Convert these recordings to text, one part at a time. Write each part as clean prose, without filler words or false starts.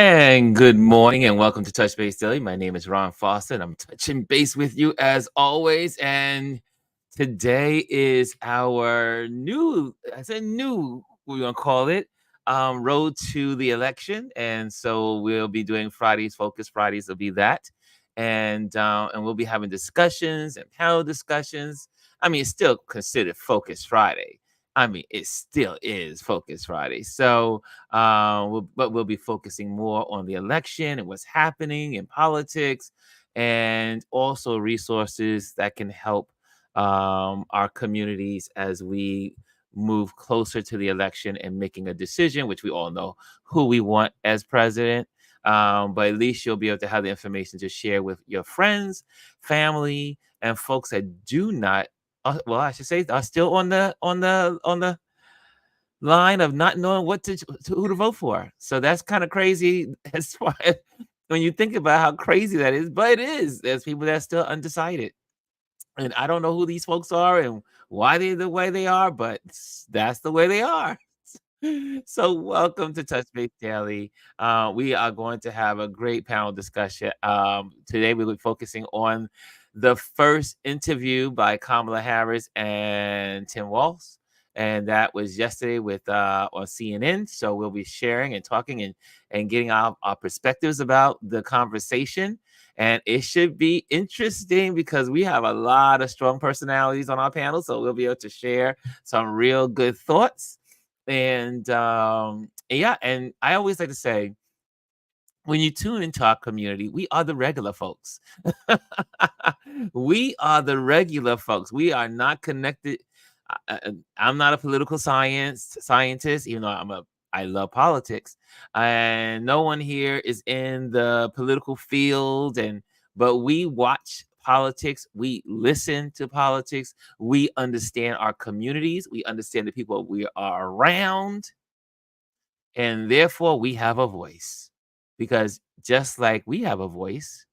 And good morning and welcome to Touch Base Daily. My name is Ron Foster and I'm touching base with you as always. And today is our we're going to call it, road to the election. And so we'll be doing Fridays, Focus Fridays will be that. And we'll be having discussions and panel discussions. I mean, it's still considered Focus Friday. I mean, it still is Focus Friday. So, but we'll be focusing more on the election and what's happening in politics, and also resources that can help our communities as we move closer to the election and making a decision, which we all know who we want as president. But at least you'll be able to have the information to share with your friends, family, and folks that do not. Well, I should say, are still on the line of not knowing who to vote for. So that's kind of crazy as far as when you think about how crazy that is, but it is. There's people that are still undecided. And I don't know who these folks are and why they're the way they are, but that's the way they are. So welcome to Touch Base Daily. We are going to have a great panel discussion. Today we'll be focusing on the first interview by Kamala Harris and Tim Walz. And that was yesterday with on CNN. So we'll be sharing and talking and getting our perspectives about the conversation. And it should be interesting because we have a lot of strong personalities on our panel. So we'll be able to share some real good thoughts. And yeah, and I always like to say, when you tune into our community, we are the regular folks. We are the regular folks. We are not connected. I'm not a political scientist, even though I love politics, and no one here is in the political field. But we watch politics, we listen to politics, we understand our communities, we understand the people we are around, and therefore we have a voice. Because just like we have a voice,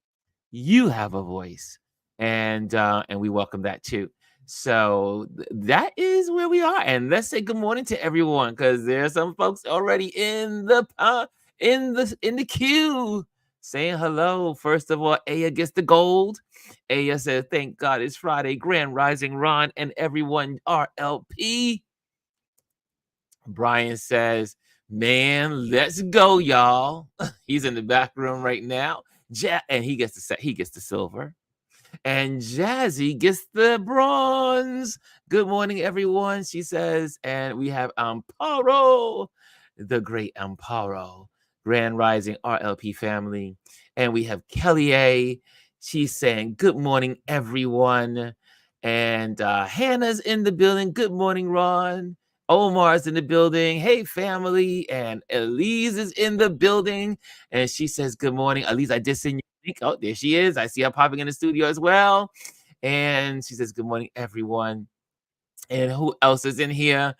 you have a voice, and we welcome that too. So that is where we are, and let's say good morning to everyone because there are some folks already in the queue saying hello. First of all, Aya gets the gold. Aya says, "Thank God it's Friday, Grand Rising, Ron and everyone RLP." Brian says, "Man, let's go, y'all." He's in the back room right now. And he gets the silver. And Jazzy gets the bronze. Good morning, everyone, she says. And we have Amparo, the great Amparo, Grand Rising RLP family. And we have Kelly A. She's saying, good morning, everyone. And Hannah's in the building. Good morning, Ron. Omar's in the building. Hey, family. And Elise is in the building. And she says, good morning. Elise, I did send you a link. Oh, there she is. I see her popping in the studio as well. And she says, good morning, everyone. And who else is in here?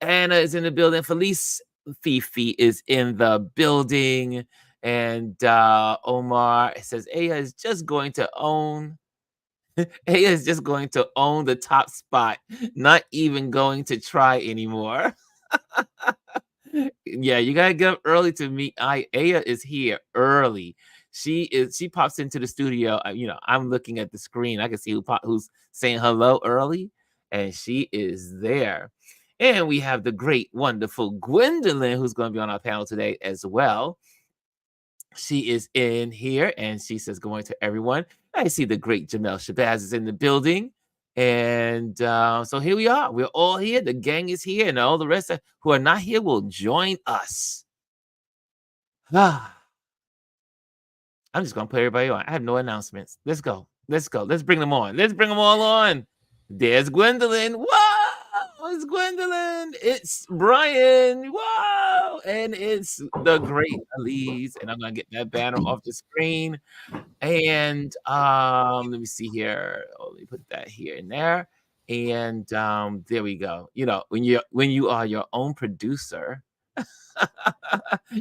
Anna is in the building. Felice Fifi is in the building. And Omar says, Aya is just going to own. Aya is just going to own the top spot, not even going to try anymore. Yeah, you gotta get up early to meet. Aya is here early. She pops into the studio. I'm looking at the screen. I can see who's saying hello early, and she is there. And we have the great, wonderful Gwendolyn, who's going to be on our panel today as well. She is in here, and she says, "Good morning to everyone." I see the great Jamel Shabazz is in the building. And so here we are. We're all here. The gang is here, and all the rest who are not here will join us. I'm just going to put everybody on. I have no announcements. Let's go. Let's go. Let's bring them on. Let's bring them all on. There's Gwendolyn. Whoa! It's Gwendolyn. It's Brian. Whoa! And it's the great Elise. And I'm going to get that banner off the screen. And let me see here. Oh, let me put that here and there. And there we go. When you are your own producer,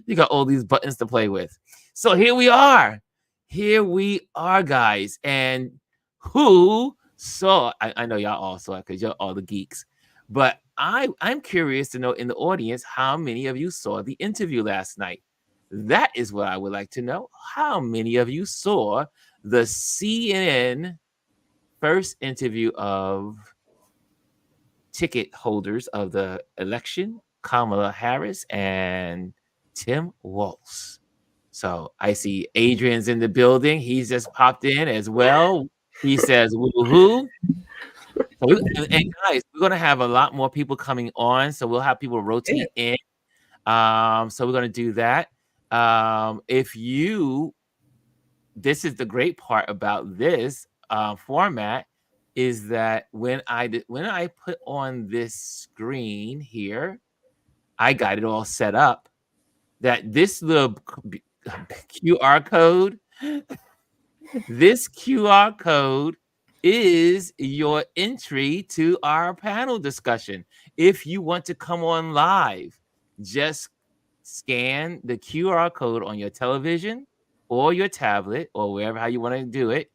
you got all these buttons to play with. So here we are. Here we are, guys. And who saw? I know y'all all saw it because you're all the geeks. But I'm curious to know in the audience how many of you saw the interview last night. That is what I would like to know. How many of you saw the CNN first interview of ticket holders of the election, Kamala Harris and Tim Walz? So I see Adrian's in the building. He's just popped in as well. He says, woohoo. And guys, we're gonna have a lot more people coming on, so we'll have people rotate in. So we're gonna do that. If you, this is the great part about this format, is that when I put on this screen here, I got it all set up. That this little QR code this QR code is your entry to our panel discussion. If you want to come on live, just scan the QR code on your television or your tablet or wherever how you want to do it.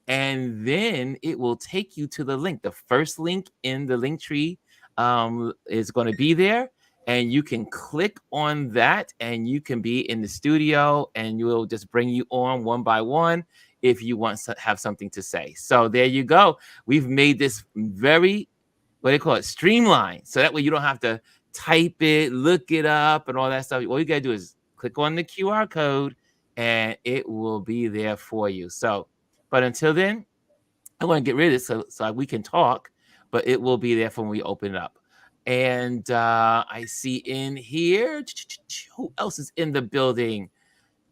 And then it will take you to the link. The first link in the link tree is going to be there. And you can click on that and you can be in the studio and we'll just bring you on one by one if you want to have something to say. So there you go. We've made this very, what do you call it, streamlined. So that way you don't have to type it, look it up and all that stuff. All you got to do is click on the QR code and it will be there for you. So, but until then, I want to get rid of it so we can talk, but it will be there for when we open it up. And I see in here, who else is in the building?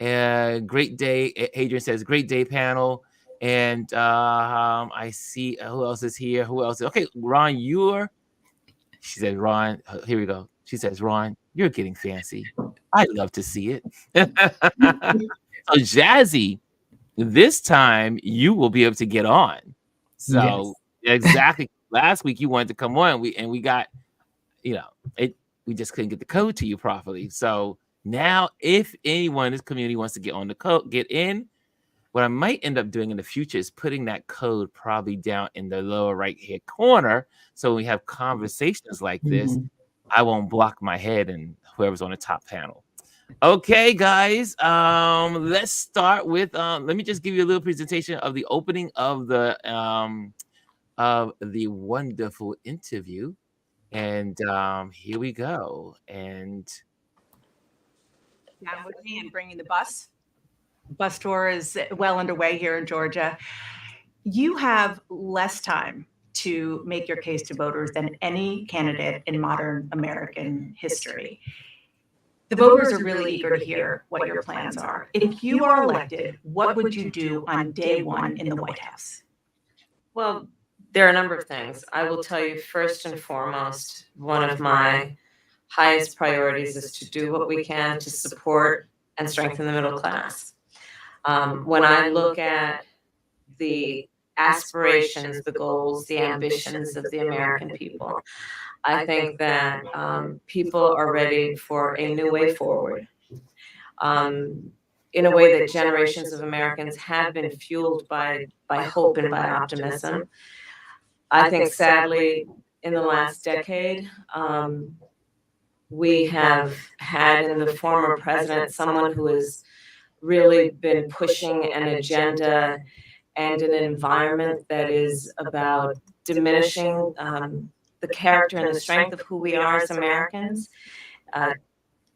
Great day. Adrian says, great day panel. And I see who else is here? Who else? Okay, Ron, she said, Ron, here we go. She says, Ron, you're getting fancy. I'd love to see it. So Jazzy, this time you will be able to get on. So exactly. Last week you wanted to come on, we got, we just couldn't get the code to you properly. So now, if anyone in this community wants to get on the code, get in. What I might end up doing in the future is putting that code probably down in the lower right hand corner. So when we have conversations like this, I won't block my head and whoever's on the top panel. Okay, guys, let's start with, let me just give you a little presentation of the opening of the wonderful interview. And here we go. And down with me and bringing the bus. Bus tour is well underway here in Georgia. You have less time to make your case to voters than any candidate in modern American history. The voters are really eager to hear what your plans are. If you are elected, what would you do on day one in the White House? Well, there are a number of things. I will tell you first and foremost, one of my highest priorities is to do what we can to support and strengthen the middle class. When I look at the aspirations, the goals, the ambitions of the American people, I think that people are ready for a new way forward. In a way that generations of Americans have been fueled by hope and by optimism. I think sadly, in the last decade, we have had in the former president someone who has really been pushing an agenda and an environment that is about diminishing the character and the strength of who we are as Americans,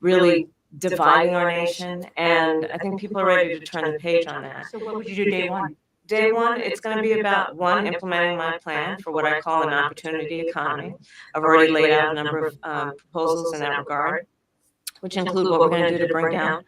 really dividing our nation. And I think people are ready to turn the page on that. So what would you do day one? Day one, it's going to be about, one, implementing my plan for what I call an opportunity economy. I've already laid out a number of proposals in that regard, which include what we're going to do to bring down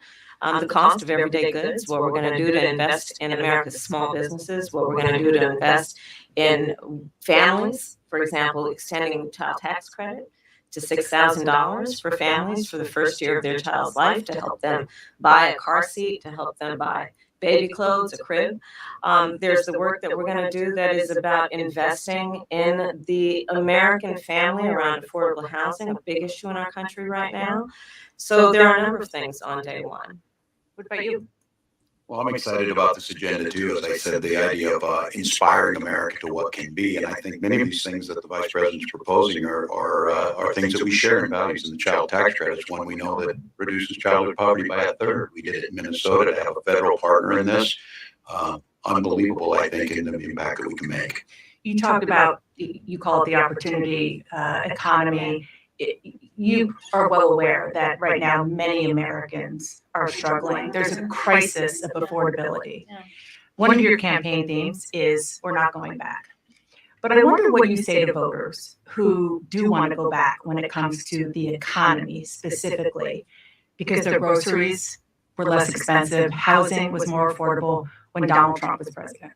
the cost of everyday goods, what we're going to do to invest in America's small businesses, what we're going to do to invest in families, for example, extending child tax credit to $6,000 for families for the first year of their child's life, to help them buy a car seat, to help them buy baby clothes, a crib. There's the work that we're going to do that is about investing in the American family around affordable housing, a big issue in our country right now. So there are a number of things on day one. What about you? Well, I'm excited about this agenda too. As I said, the idea of inspiring America to what can be, and I think many of these things that the Vice President's proposing are things that we share in values. And the child tax credit is one we know that reduces childhood poverty by a third. We did it in Minnesota to have a federal partner in this. Unbelievable, I think, in the impact that we can make. You talked about, you call it the opportunity economy. You are well aware that right now many Americans are struggling. There's a crisis of affordability. Yeah. One of your campaign themes is we're not going back. But I wonder what you say to voters who do want to go back when it comes to the economy specifically, because their groceries were less expensive, housing was more affordable when Donald Trump was president.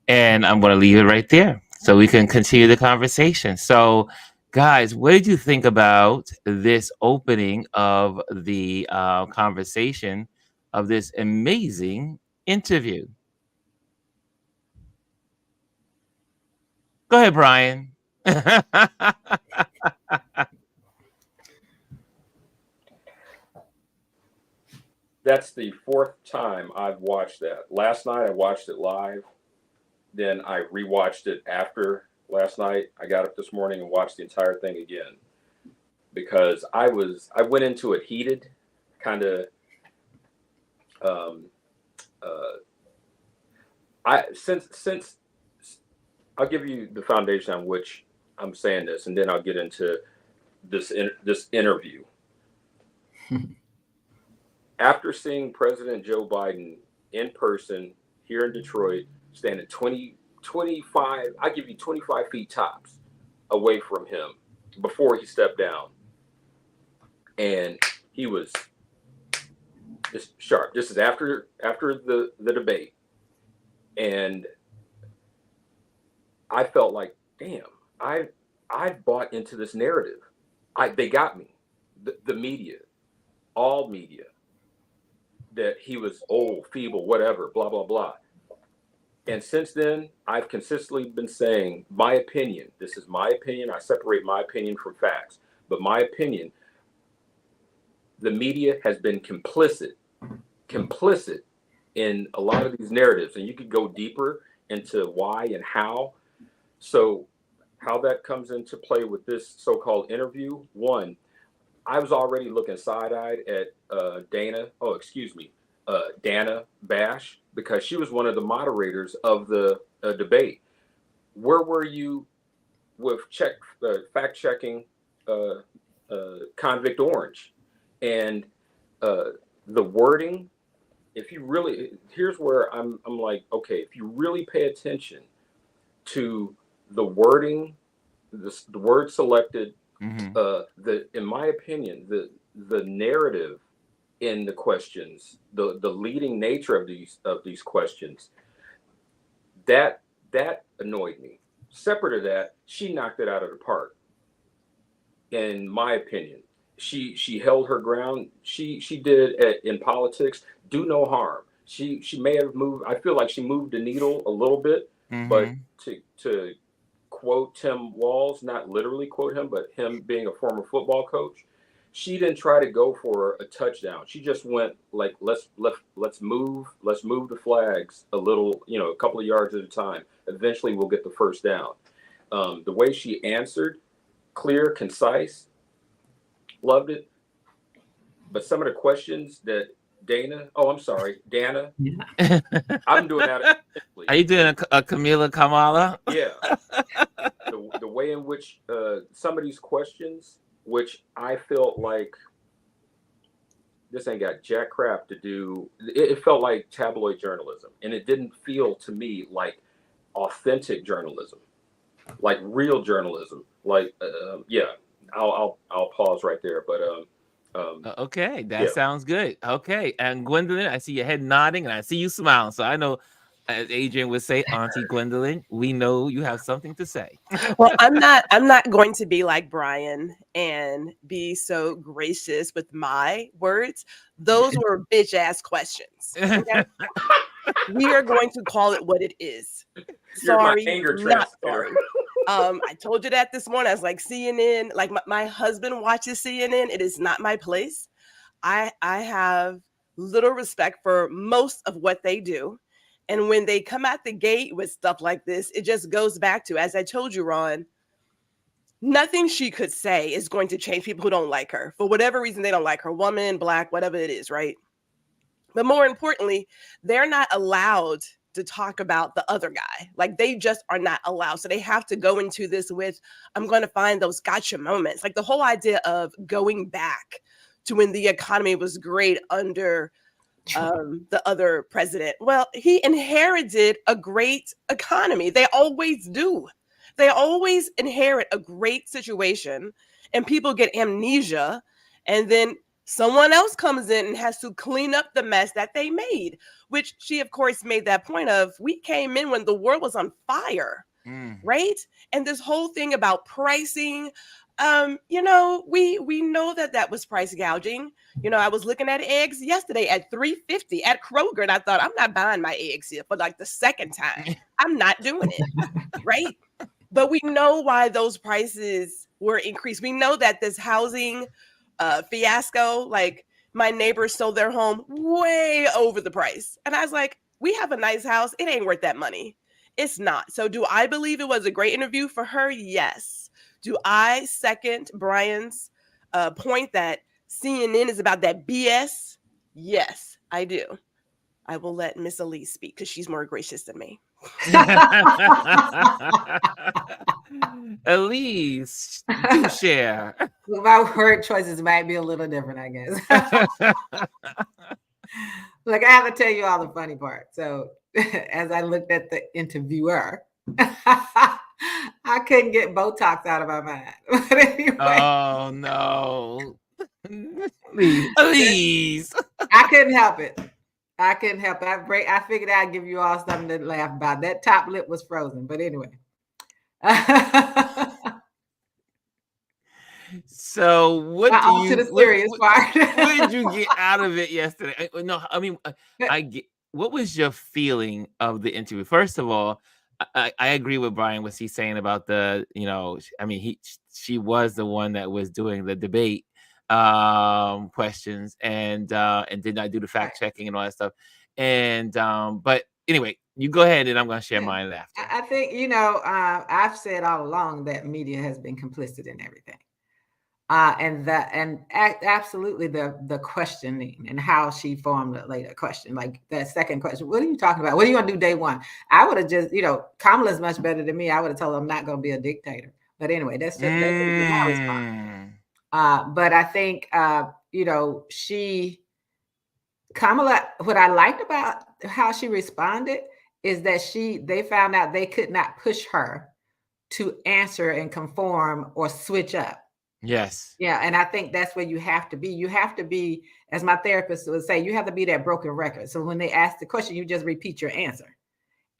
And I'm going to leave it right there so we can continue the conversation. So, guys, what did you think about this opening of the conversation of this amazing interview? Go ahead, Brian. That's the fourth time I've watched that. Last night I watched it live. Then I rewatched it after last night. I got up this morning and watched the entire thing again because I went into it heated, kind of. Since I'll give you the foundation on which I'm saying this, and then I'll get into this interview. After seeing President Joe Biden in person here in Detroit, standing 25, I give you 25 feet tops away from him before he stepped down. And he was just sharp. This is after the debate. And I felt like, damn, I bought into this narrative. They got me. The media, all media, that he was old, feeble, whatever, blah, blah, blah. And since then, I've consistently been saying my opinion. This is my opinion. I separate my opinion from facts. But my opinion, the media has been complicit in a lot of these narratives. And you could go deeper into why and how. So how that comes into play with this so-called interview, one, I was already looking side-eyed at Dana Bash, because she was one of the moderators of the debate. Where were you with fact-checking Convict Orange? And the wording, if you really, here's where I'm like, okay, if you really pay attention to the wording, the word selected, in my opinion, the narrative in the questions, the leading nature of these questions, that annoyed me. Separate of that, she knocked it out of the park. In my opinion, she held her ground. She did in politics do no harm. She may have moved. I feel like she moved the needle a little bit, but to quote Tim Walz, not literally quote him, but him being a former football coach, she didn't try to go for a touchdown. She just went like, let's move the flags a little, a couple of yards at a time. Eventually we'll get the first down. The way she answered, clear, concise, loved it. But some of the questions that Dana, Yeah. I'm doing that. Are you doing a Kamala? Yeah. The way in which some of these questions, which I felt like this ain't got jack crap to do. It felt like tabloid journalism, and it didn't feel to me like authentic journalism, like real journalism. Like, I'll pause right there. But okay, that sounds good. Okay, and Gwendolyn, I see your head nodding, and I see you smiling. So I know, as Adrian would say, Auntie Gwendolyn, we know you have something to say. Well, I'm not going to be like Brian and be so gracious with my words. Those were bitch ass questions. Okay? We are going to call it what it is. Sorry, not sorry. I told you that this morning. I was like, CNN, like my husband watches CNN. It is not my place. I have little respect for most of what they do. And when they come out the gate with stuff like this, it just goes back to, as I told you, Ron, nothing she could say is going to change people who don't like her. For whatever reason, they don't like her, woman, black, whatever it is, right? But more importantly, they're not allowed to talk about the other guy. Like, they just are not allowed. So they have to go into this with, I'm going to find those gotcha moments. Like the whole idea of going back to when the economy was great under the other president. Well, he inherited a great economy. They always do. They always inherit a great situation, and people get amnesia, and then someone else comes in and has to clean up the mess that they made, which she, of course, made that point of, we came in when the world was on fire, right? And this whole thing about pricing, you know, we know that was price gouging. You know, I was looking at eggs yesterday at $3.50 at Kroger, and I thought, I'm not buying my eggs here for like the second time. I'm not doing it, right? But we know why those prices were increased. We know that this housing fiasco, like my neighbors sold their home way over the price. And I was like, we have a nice house. It ain't worth that money. It's not. So do I believe it was a great interview for her? Yes. Do I second Brian's point that CNN is about that BS? Yes, I do. I will let Miss Elise speak because she's more gracious than me. Elise, do share. Well, my word choices might be a little different, I guess. Look, I have to tell you all the funny part. So as I looked at the interviewer, I couldn't get Botox out of my mind. But anyway, Oh no. Elise. I couldn't help it. I couldn't help it. I figured I'd give you all something to laugh about. That top lip was frozen, but anyway. So what do On you to the serious part. what did you get out of it yesterday? No, I mean, I get. What was your feeling of the interview? First of all, I agree with Brian what he's saying about the, you know, I mean, she was the one that was doing the debate questions and did not do the fact checking and all that stuff. And but anyway, you go ahead and I'm going to share mine after. I think, you know, I've said all along that media has been complicit in everything. Absolutely the questioning and how she formed the later question, like that second question, what are you talking about? What are you going to do day one? I would have just, you know, Kamala's much better than me. I would have told her I'm not going to be a dictator. But anyway, that's just my response. But I think, you know, Kamala, what I liked about how she responded is that they found out they could not push her to answer and conform or switch up. Yes. Yeah. And I think that's where you have to be. You have to be, as my therapist would say, you have to be that broken record. So when they ask the question, you just repeat your answer,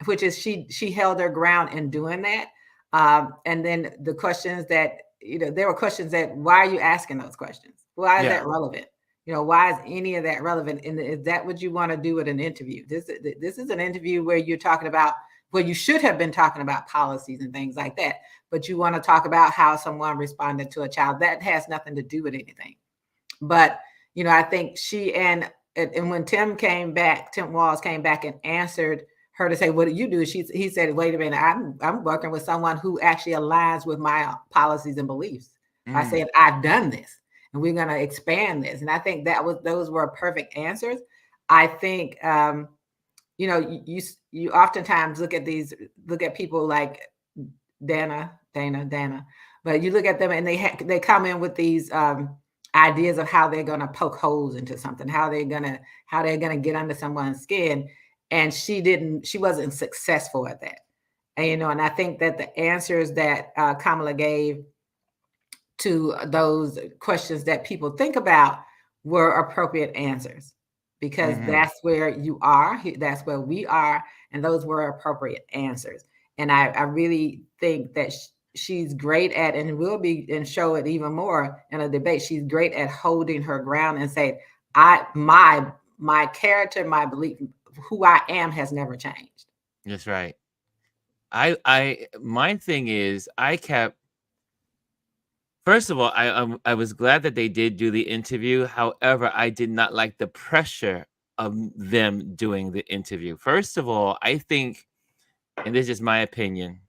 which is she held her ground in doing that. And then the questions that, you know, there were questions that, why are you asking those questions? Why is that relevant? You know, why is any of that relevant? And is that what you want to do at an interview? This is an interview where you're talking about, where you should have been talking about policies and things like that. But you want to talk about how someone responded to a child. That has nothing to do with anything. But, you know, I think she and when Tim Walz came back and answered her to say, what do you do? He said, wait a minute, I'm working with someone who actually aligns with my policies and beliefs. I said, I've done this and we're going to expand this. And I think those were perfect answers. I think, you know, you oftentimes look at people like Dana, but you look at them and they come in with these ideas of how they're going to poke holes into something, how they're going to get under someone's skin. And she wasn't successful at that. And, you know, and I think that the answers that Kamala gave to those questions that people think about were appropriate answers, because that's where you are. That's where we are. And those were appropriate answers. And I really think that she's great at, and will be, and show it even more in a debate. She's great at holding her ground and saying, my character, my belief, who I am has never changed. That's right. my thing is, First of all, I was glad that they did do the interview. However, I did not like the pressure of them doing the interview. First of all, I think, and this is my opinion,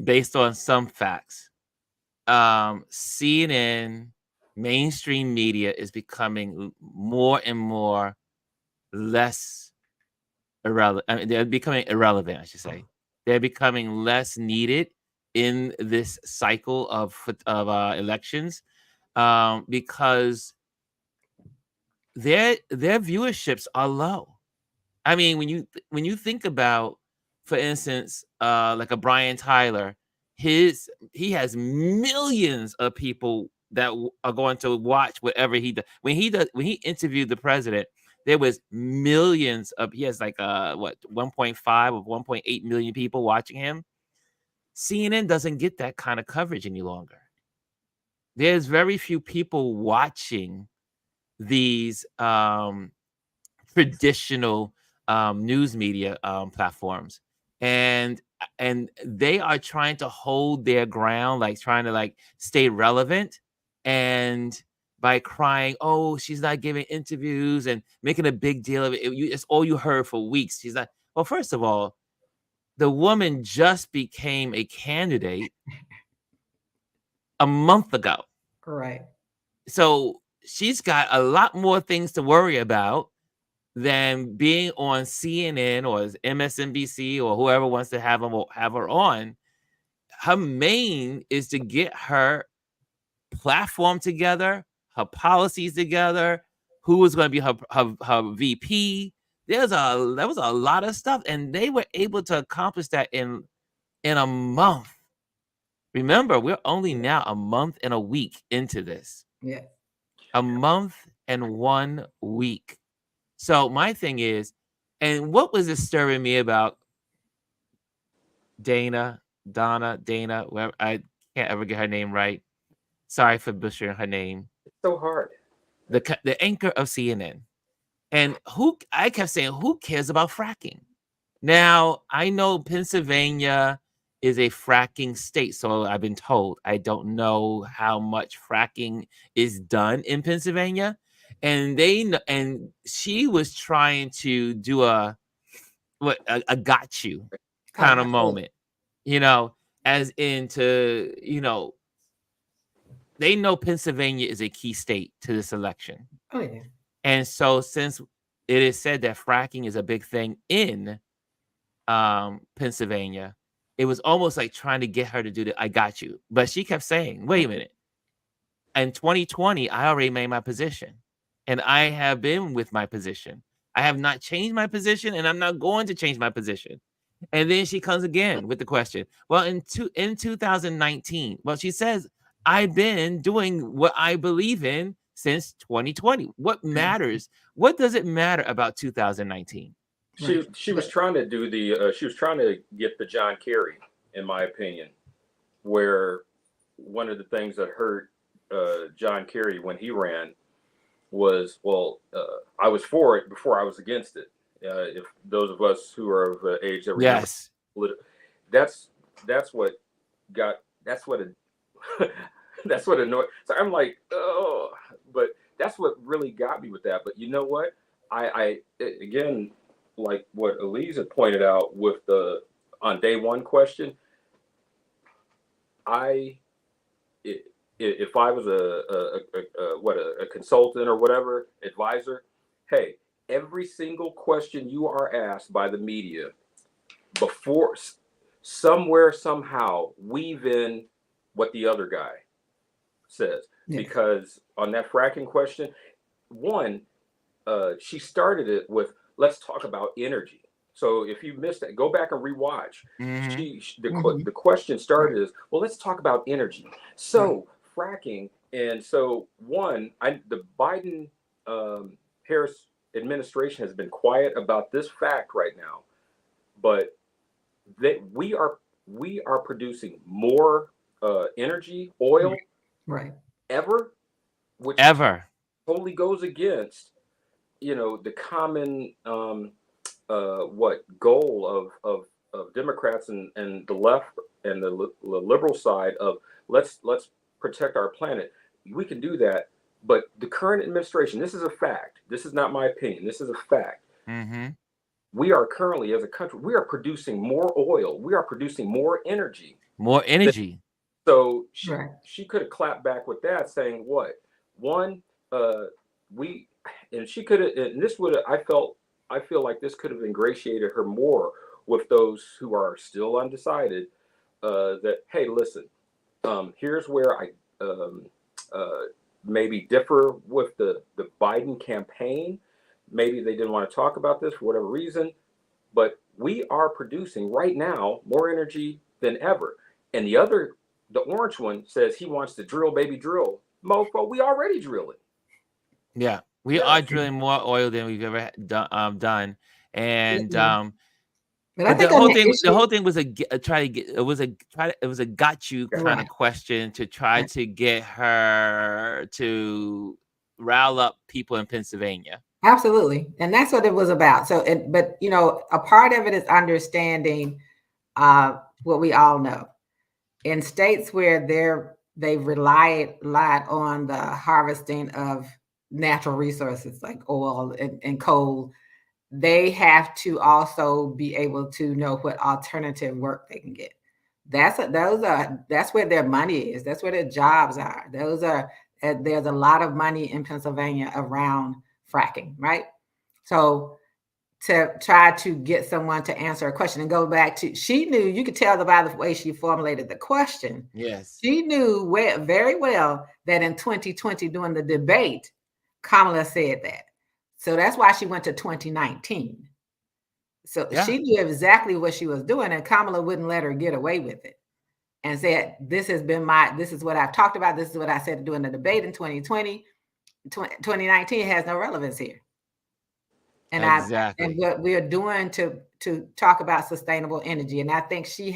based on some facts, CNN, mainstream media is becoming more and more less irrelevant. I mean, they're becoming irrelevant, I should say. They're becoming less needed in this cycle of elections, because their viewerships are low. I mean, when you think about, for instance, like a Brian Tyler, he has millions of people that are going to watch whatever he does. When he interviewed the president, there was millions of, he has like 1.5 or 1.8 million people watching him. CNN doesn't get that kind of coverage any longer. There's very few people watching these traditional news media platforms, and they are trying to hold their ground, like trying to like stay relevant, and by crying, "Oh, she's not giving interviews," and making a big deal of it. It's all you heard for weeks. She's not. Well, first of all, the woman just became a candidate a month ago. Right. So she's got a lot more things to worry about than being on CNN or MSNBC or whoever wants to have her on. Her main is to get her platform together, her policies together, who is going to be her VP. There was a lot of stuff, and they were able to accomplish that in a month. Remember, we're only now a month and a week into this. Yeah. A month and 1 week. So my thing is, and what was disturbing me about Dana, whatever, I can't ever get her name right. Sorry for butchering her name. It's so hard. The anchor of CNN. And I kept saying, who cares about fracking? Now, I know Pennsylvania is a fracking state, so I've been told. I don't know how much fracking is done in Pennsylvania. And she was trying to do a got you kind of moment, as into, they know Pennsylvania is a key state to this election. Oh yeah. And so since it is said that fracking is a big thing in Pennsylvania, it was almost like trying to get her to do the I got you. But she kept saying, wait a minute. In 2020, I already made my position. And I have been with my position. I have not changed my position, and I'm not going to change my position. And then she comes again with the question. Well, in 2019, well, she says, I've been doing what I believe in since 2020. What matters? What does it matter about 2019? She was trying to do she was trying to get the John Kerry, in my opinion, where one of the things that hurt John Kerry when he ran was, I was for it before I was against it. If those of us who are of age that remember, yes, that's what annoyed. So I'm like, oh, but that's what really got me with that. But you know what? I again, like what Elise had pointed out with the on day one question, if I was a consultant or whatever advisor, hey, every single question you are asked by the media, before somewhere somehow weave in what the other guy says. Yeah. Because on that fracking question, she started it with, let's talk about energy. So if you missed that, go back and rewatch. Mm-hmm. The question started as, well, let's talk about energy. So fracking, and so the Biden Harris administration has been quiet about this fact right now, but that we are producing more energy, oil, which totally goes against the common goal of Democrats and the left and the liberal side of let's protect our planet, we can do that. But the current administration, this is a fact. This is not my opinion. This is a fact. Mm-hmm. We are currently, as a country, we are producing more oil. We are producing more energy. More energy. So Right. she could have clapped back with that, saying what? One, she could have, and this would have, I feel like this could have ingratiated her more with those who are still undecided, that, hey, listen, here's where I maybe differ with the Biden campaign. Maybe they didn't want to talk about this for whatever reason, but we are producing right now more energy than ever. And the orange one says he wants to drill, baby, drill. Mofo, we already drilling. Yeah, we are drilling more oil than we've ever done, and But I but think the on whole the thing, issue, was it was a got you kind Right. of question to try Right. to get her to rile up people in Pennsylvania. Absolutely, and that's what it was about. So, but a part of it is understanding what we all know. In states where they've relied on the harvesting of natural resources like oil and coal, they have to also be able to know what alternative work they can get. That's where their money is. That's where their jobs are. There's a lot of money in Pennsylvania around fracking, right? So to try to get someone to answer a question and go back to, she knew, you could tell by the way she formulated the question. Yes. She knew very well that in 2020 during the debate, Kamala said that. So that's why she went to 2019. So Yeah. she knew exactly what she was doing, and Kamala wouldn't let her get away with it and said, this is what I've talked about. This is what I said during the debate in 2020. 2019 has no relevance here. And Exactly. and what we are doing to talk about sustainable energy. And I think she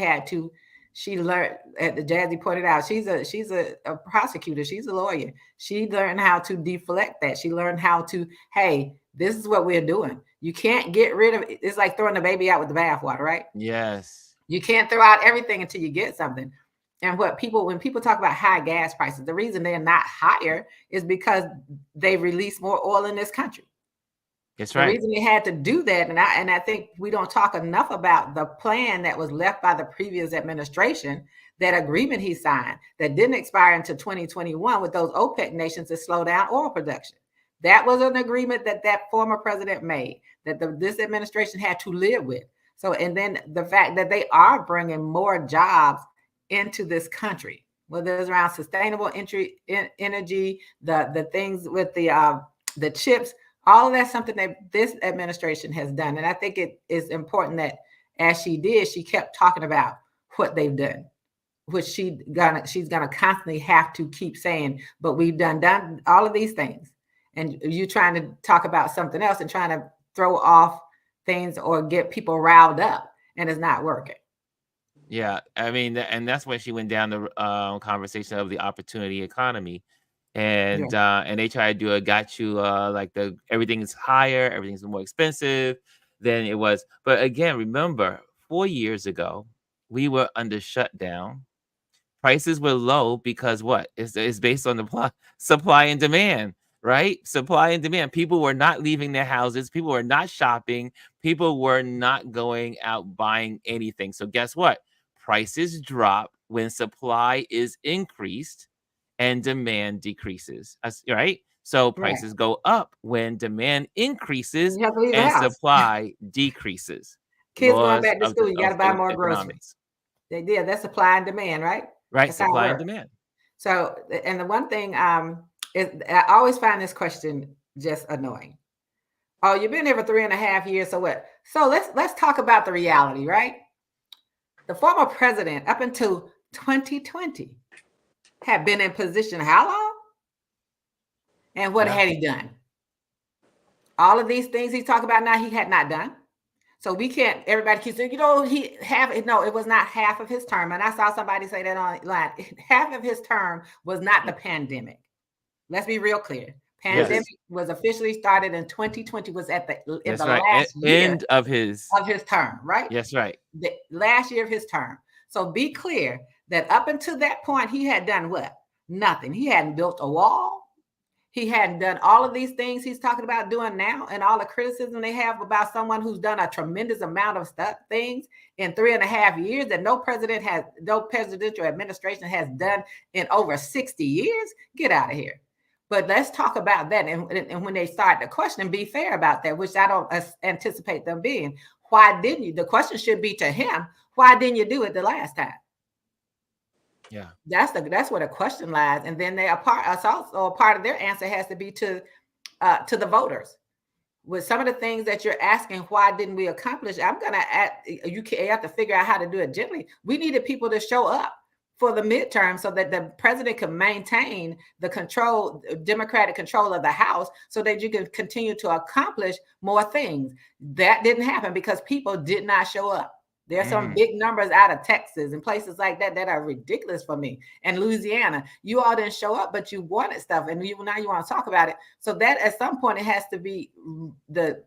learned, at the Jazzy pointed out, she's a prosecutor, she's a lawyer. She learned how to deflect that. She learned how to, hey, this is what we're doing. You can't get rid of it. It's like throwing the baby out with the bathwater, right? Yes. You can't throw out everything until you get something. And when people talk about high gas prices, the reason they're not higher is because they release more oil in this country. That's The right. reason they had to do that, and I think we don't talk enough about the plan that was left by the previous administration, that agreement he signed that didn't expire until 2021 with those OPEC nations to slow down oil production. That was an agreement that former president made, that this administration had to live with. So, and then the fact that they are bringing more jobs into this country, whether it's around sustainable energy, the things with the chips. All of that's something that this administration has done. And I think it is important that as she did, she kept talking about what they've done, which she's gonna constantly have to keep saying, but we've done all of these things. And you trying to talk about something else and trying to throw off things or get people riled up, and it's not working. Yeah, I mean, and that's when she went down the conversation of the opportunity economy, and they try to do a got you like everything is higher, everything's more expensive than it was. But again, remember, 4 years ago, we were under shutdown. Prices were low because what? It's based on the supply and demand, right? Supply and demand. People were not leaving their houses. People were not shopping. People were not going out buying anything. So guess what? Prices drop when supply is increased and demand decreases, right? So prices go up when demand increases You have to leave the and house. supply decreases. Kids going Laws back to of school, you got to buy more economics. groceries. That's supply and demand, right? Right, That's how it supply and works. demand. So, and the one thing is, I always find this question just annoying. Oh, you've been here for 3.5 years, so what? So let's talk about the reality, right? The former president, up until 2020, had been in position how long? And what had he done? All of these things he's talking about now, he had not done. So we can't, everybody keeps saying, no, it was not half of his term. And I saw somebody say that online. Half of his term was not the pandemic. Let's be real clear. Pandemic was officially started in 2020, was at the last year end of his term, right? Yes, right. The last year of his term. So be clear that up until that point, he had done what? Nothing. He hadn't built a wall. He hadn't done all of these things he's talking about doing now, and all the criticism they have about someone who's done a tremendous amount of things in 3.5 years that no presidential administration has done in over 60 years. Get out of here. But let's talk about that. And when they start the question, be fair about that, which I don't anticipate them being. Why didn't you? The question should be to him. Why didn't you do it the last time? Yeah, that's where the question lies. And then they are also a part of their answer has to be to the voters. With some of the things that you're asking, why didn't we accomplish? I'm gonna you have to figure out how to do it gently. We needed people to show up for the midterm so that the president can maintain the democratic control of the House, so that you can continue to accomplish more things. That didn't happen because people did not show up. There's some big numbers out of Texas and places like that that are ridiculous for me. And Louisiana, you all didn't show up, but you wanted stuff, and now you want to talk about it. So that at some point it has to be the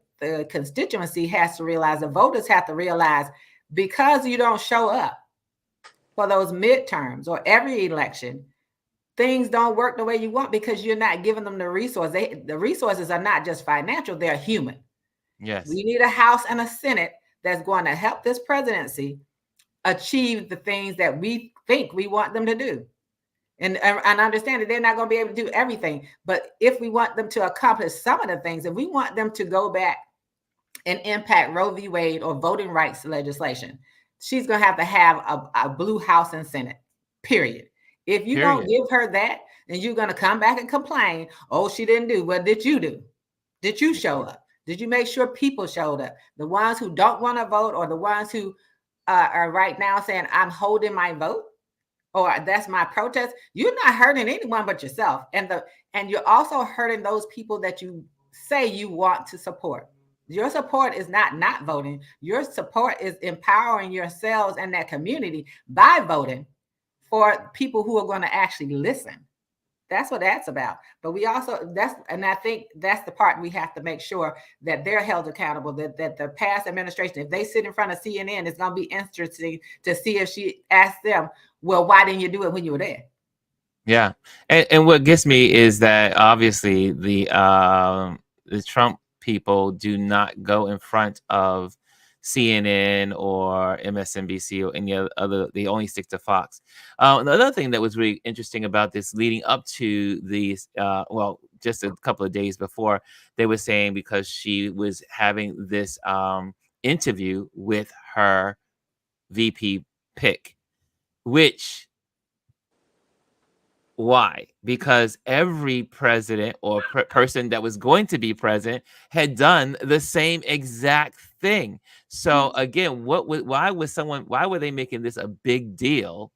constituency has to realize, the voters have to realize, because you don't show up for those midterms or every election, things don't work the way you want because you're not giving them the resources. The resources are not just financial; they're human. yes, We need a House and a Senate that's going to help this presidency achieve the things that we think we want them to do. And understand that they're not going to be able to do everything. But if we want them to accomplish some of the things, and we want them to go back and impact Roe v. Wade or voting rights legislation, she's going to have a blue House and Senate, period. If you don't give her that, then you're going to come back and complain, oh, she didn't do. What did you do? Did you show up? Did you make sure people showed up? The ones who don't want to vote, or the ones who are right now saying, I'm holding my vote, or that's my protest, you're not hurting anyone but yourself. And you're also hurting those people that you say you want to support. Your support is not voting. Your support is empowering yourselves and that community by voting for people who are going to actually listen. That's what that's about. But we also, I think that's the part we have to make sure that they're held accountable, that the past administration, if they sit in front of CNN, it's going to be interesting to see if she asks them, well, why didn't you do it when you were there? yeah. And what gets me is that obviously the Trump people do not go in front of CNN or MSNBC or any other. They only stick to Fox. Another thing that was really interesting about this leading up to these, just a couple of days before, they were saying because she was having this interview with her VP pick, which, why? Because every president or person that was going to be president had done the same exact thing. So again, why were they making this a big deal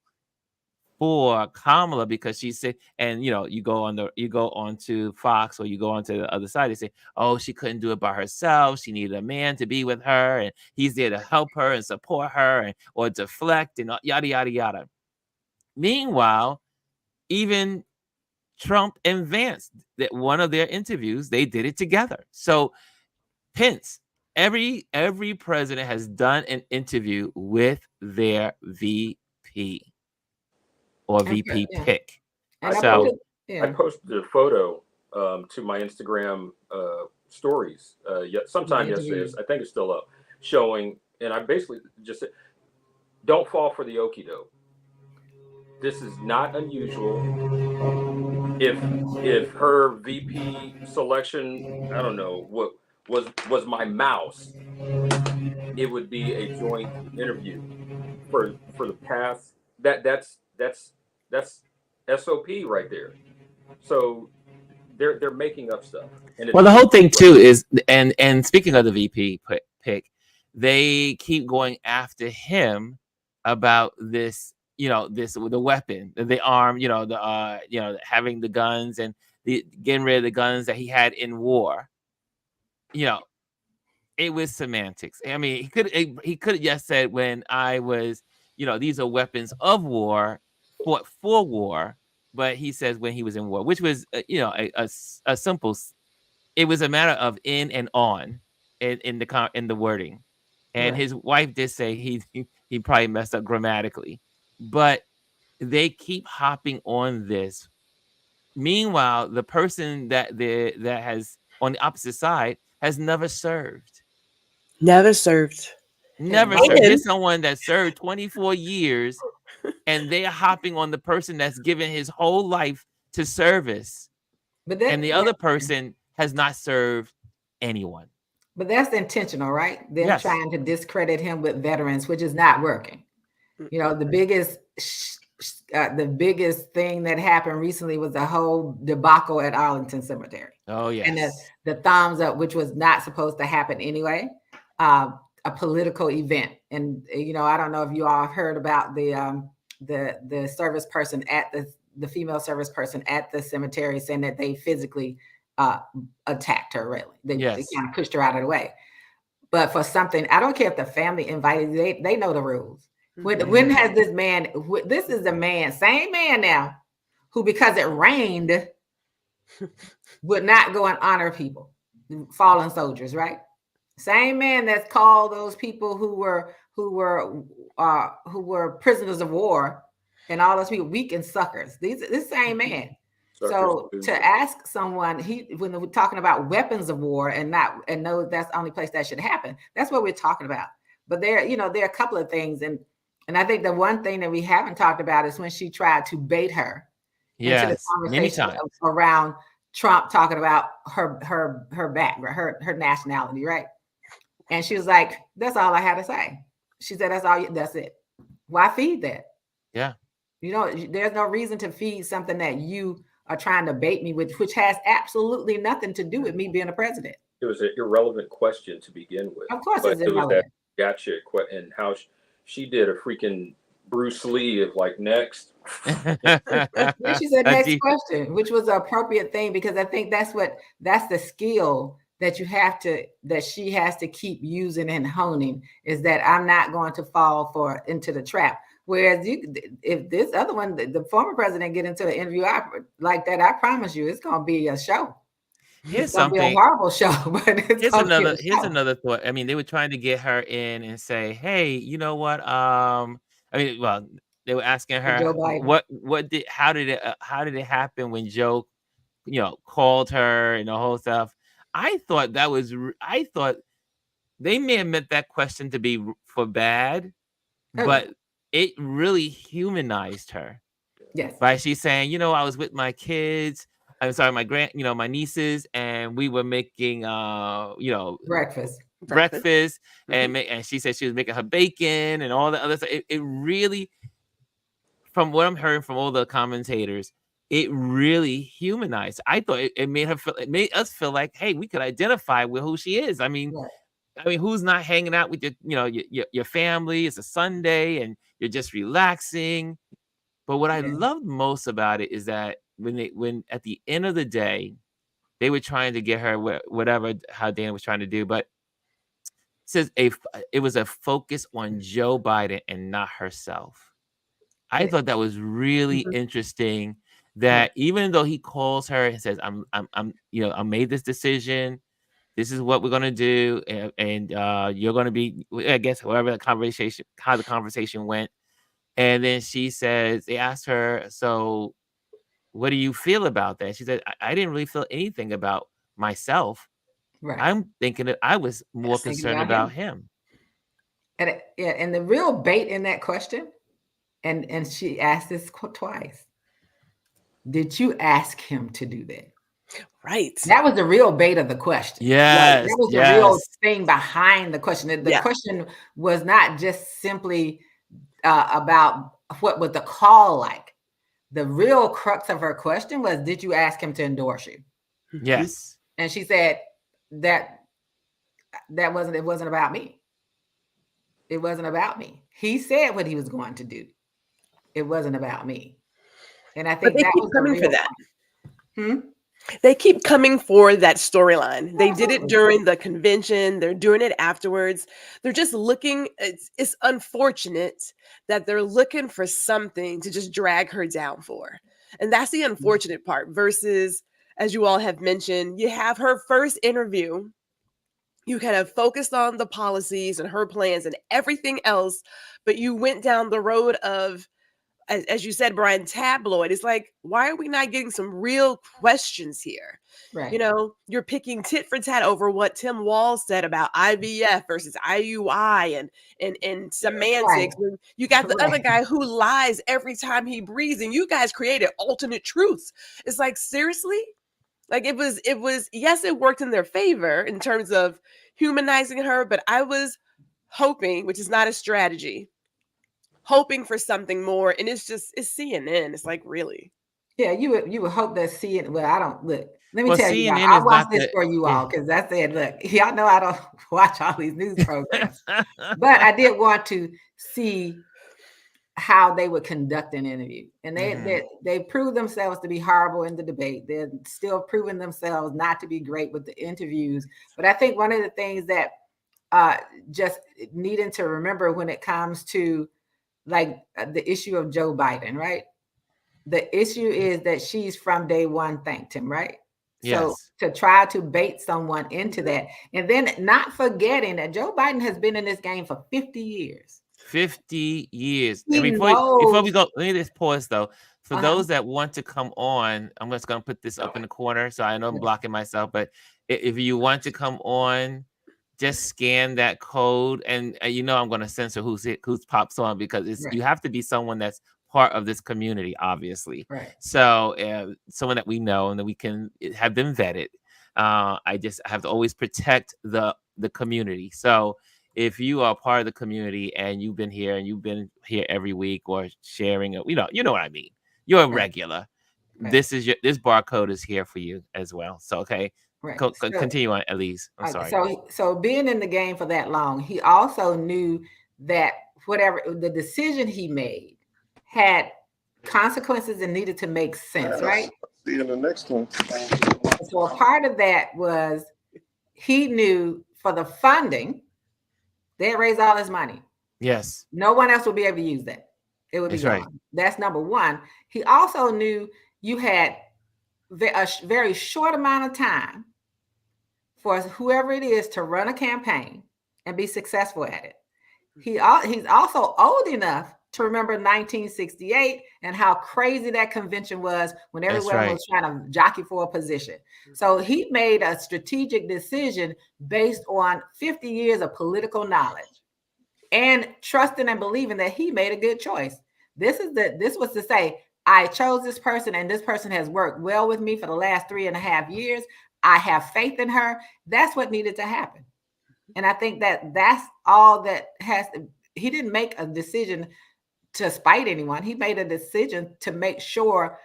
for Kamala? Because she said, and you go on to Fox or you go onto the other side, they say, oh, she couldn't do it by herself. She needed a man to be with her, and he's there to help her and support her or deflect and yada, yada, yada. Meanwhile, even Trump and Vance, that one of their interviews, they did it together. So Pence, every president has done an interview with their VP or VP pick. I posted a photo to my Instagram stories sometime yesterday. I think it's still up, showing, and I basically just said, don't fall for the okie doke. This is not unusual. If her VP selection, I don't know what was my mouse, it would be a joint interview for the past. That's SOP right there. So they're making up stuff. And well, the whole thing too is, and speaking of the VP pick, they keep going after him about this. This with the weapon, the arm, having the guns and getting rid of the guns that he had in war. It was semantics. I mean, he could have just said, when I was, these are weapons of war, fought for war, but he says when he was in war, which was, a simple. It was a matter of in and on, in the wording, and his wife did say he probably messed up grammatically. But they keep hopping on this Meanwhile, the person that has on the opposite side has never served. Never served. Never Wow. served. And Here's someone that served 24 years and they're hopping on the person that's given his whole life to service. But And the other person has not served anyone. but that's intentional, right? Them Yes. trying to discredit him with veterans, which is not working. You know, the biggest thing that happened recently was the whole debacle at Arlington Cemetery. Oh, yes. And the thumbs up, which was not supposed to happen anyway, a political event. And you know, I don't know if you all have heard about the service person at the female service person at the cemetery saying that they physically attacked her. Really, they kind of pushed her out of the way. But for something, I don't care if the family invited, they know the rules. When has this man? This is the man, same man now, who because it rained would not go and honor people, fallen soldiers, right? Same man that's called those people who were prisoners of war and all those people weak and suckers. This same man. So to ask someone, when we're talking about weapons of war and know that's the only place that should happen, that's what we're talking about. But there are a couple of things, and I think the one thing that we haven't talked about is when she tried to bait her into the conversation around Trump talking about her background, her nationality, right? And she was like, "That's all I had to say." She said, "That's it. Why feed that?" Yeah. You know, there's no reason to feed something that you are trying to bait me with, which has absolutely nothing to do with me being a president. It was an irrelevant question to begin with. Of course, but it's it was irrelevant. that gotcha and how she did a freaking Bruce Lee of like next. Then she said next question, which was an appropriate thing because I think that's the skill that she has to keep using and honing, is that I'm not going to fall into the trap. Whereas if this other one, the former president, get into an interview like that, I promise you, it's going to be a show. Here's It's going to be a horrible show, but here's another thought. I mean, they were trying to get her in and say, "Hey, you know what? They were asking her how did it happen when Joe, called her and the whole stuff." I thought they may have meant that question to be for bad, but it really humanized her. Yes. By she's saying, I was with my kids. I'm sorry, my nieces, and we were making, breakfast, and she said she was making her bacon and all the other stuff. It really, from what I'm hearing from all the commentators, it really humanized. I thought it made us feel like, hey, we could identify with who she is. I mean, who's not hanging out with your family? It's a Sunday and you're just relaxing. But what I loved most about it is that when at the end of the day, they were trying to get her how Dana was trying to do, but it was a focus on Joe Biden and not herself. I thought that was really interesting. That even though he calls her and says, I made this decision. This is what we're gonna do, and you're gonna be, I guess, how the conversation went. And then they asked her, so what do you feel about that? She said, I didn't really feel anything about myself. Right. I'm thinking that I was more concerned about him. And the real bait in that question, and she asked this twice. Did you ask him to do that? Right. That was the real bait of the question. Yes. That was the real thing behind the question. The question was not just simply about what was the call like. The real crux of her question was, did you ask him to endorse you? Yes. And she said it wasn't about me. It wasn't about me. He said what he was going to do. It wasn't about me. And I think that was coming for that. They keep coming for that storyline. They did it during the convention. They're doing it afterwards. They're just looking. It's unfortunate that they're looking for something to just drag her down for. And that's the unfortunate part versus, as you all have mentioned, you have her first interview. You kind of focused on the policies and her plans and everything else, but you went down the road of as you said, Brian, tabloid. It's like, why are we not getting some real questions here? Right. You know, you're picking tit for tat over what Tim Wall said about IVF versus IUI and semantics. Right. And you got the other Right. guy who lies every time he breathes, and you guys created alternate truths. It's like, seriously? Like it was, yes, it worked in their favor in terms of humanizing her, but I was hoping, which is not a strategy, hoping for something more. And it's CNN. It's like, really? Yeah, you would hope that CNN. Well, I don't look. Let me Well, tell you, y'all, CNN I is watch not this the for you yeah. all because I said, look, y'all know I don't watch all these news programs, but I did want to see how they would conduct an interview, and they proved themselves to be horrible in the debate. They're still proving themselves not to be great with the interviews. But I think one of the things that just needing to remember when it comes to like the issue of Joe Biden, right? The issue is that she's from day one thanked him, right? So Yes. to try to bait someone into that, and then not forgetting that Joe Biden has been in this game for 50 years. 50 years. He And before knows. we go, let me just pause though. For Uh-huh. those that want to come on, I'm just going to put this up in the corner. So I know I'm blocking myself, but if you want to come on, just scan that code. And you know, I'm going to censor who's pops on because you have to be someone that's part of this community, obviously. Right. So someone that we know and that we can have them vetted. I just have to always protect the community. So if you are part of the community and you've been here every week or sharing, you know what I mean. You're a regular. Right. This barcode is here for you as well. So okay, Right. continue on, Elise. I'm sorry. So being in the game for that long, he also knew that whatever the decision he made had consequences and needed to make sense, right? See you in the next one. So a part of that was he knew for the funding, they raised all this money. Yes. No one else would be able to use that. It would be gone. Right. That's number one. He also knew you had a very short amount of time for whoever it is to run a campaign and be successful at it. He's also old enough to remember 1968 and how crazy that convention was when everyone was trying to jockey for a position. So he made a strategic decision based on 50 years of political knowledge and trusting and believing that he made a good choice. This was to say, I chose this person and this person has worked well with me for the last 3.5 years. I have faith in her. That's what needed to happen. And I think that's all that he didn't make a decision to spite anyone. He made a decision to make sure,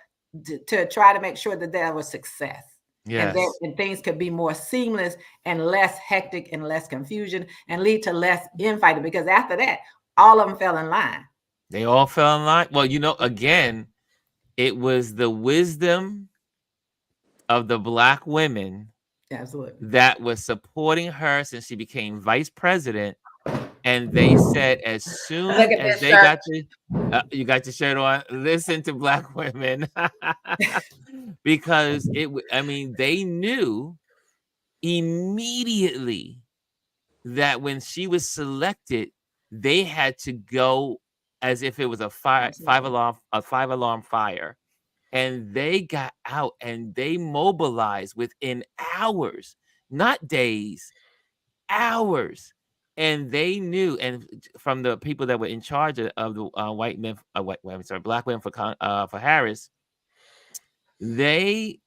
to try to make sure that there was success. Yes. And things could be more seamless and less hectic and less confusion and lead to less infighting. Because after that, all of them fell in line. They all fell in line. Well, again, it was the wisdom of the Black women that was supporting her since she became vice president. And they said as soon as they got you got your shirt on, listen to Black women. Because they knew immediately that when she was selected, they had to go as if it was a five alarm fire. And they got out and they mobilized within hours, not days, hours. And they knew, and from the people that were in charge of the Black women for Harris, they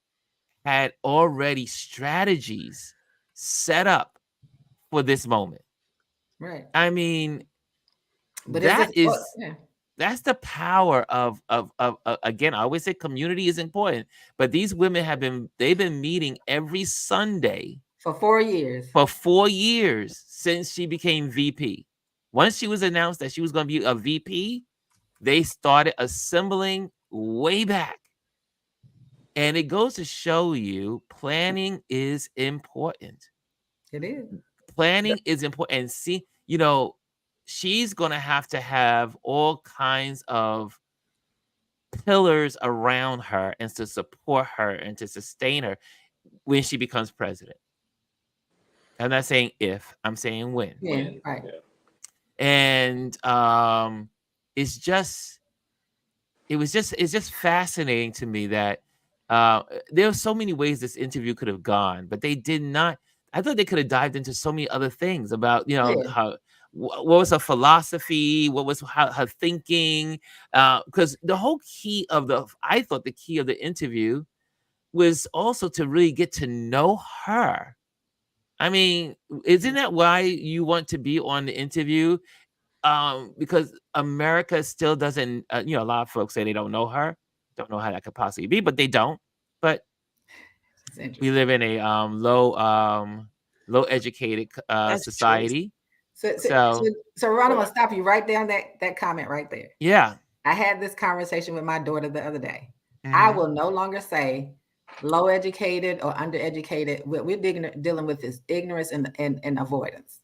had already strategies set up for this moment. Right. I mean, but that's the power of again, I always say community is important, but these women they've been meeting every Sunday for 4 years. For 4 years since she became VP. Once she was announced that she was going to be a VP, they started assembling way back. And it goes to show you planning is important. It is. Planning is important. And see, she's going to have all kinds of pillars around her and to support her and to sustain her when she becomes president. I'm not saying if, I'm saying when. Yeah, right. And it's just it's just fascinating to me that there are so many ways this interview could have gone, but they did not. I thought they could have dived into so many other things about, Yeah. how what was her philosophy, what was her thinking, because the whole key of I thought the key of the interview was also to really get to know her. I mean, isn't that why you want to be on the interview? Because America still doesn't, a lot of folks say they don't know her, don't know how that could possibly be, but they don't. But It's we interesting. live in a low educated That's true. society. So, so, so, So so Ron, I'm gonna stop you right there on that comment right there. yeah. I had this conversation with my daughter the other day. I Mhm. will no longer say low educated or undereducated. What we're dealing with is ignorance and avoidance.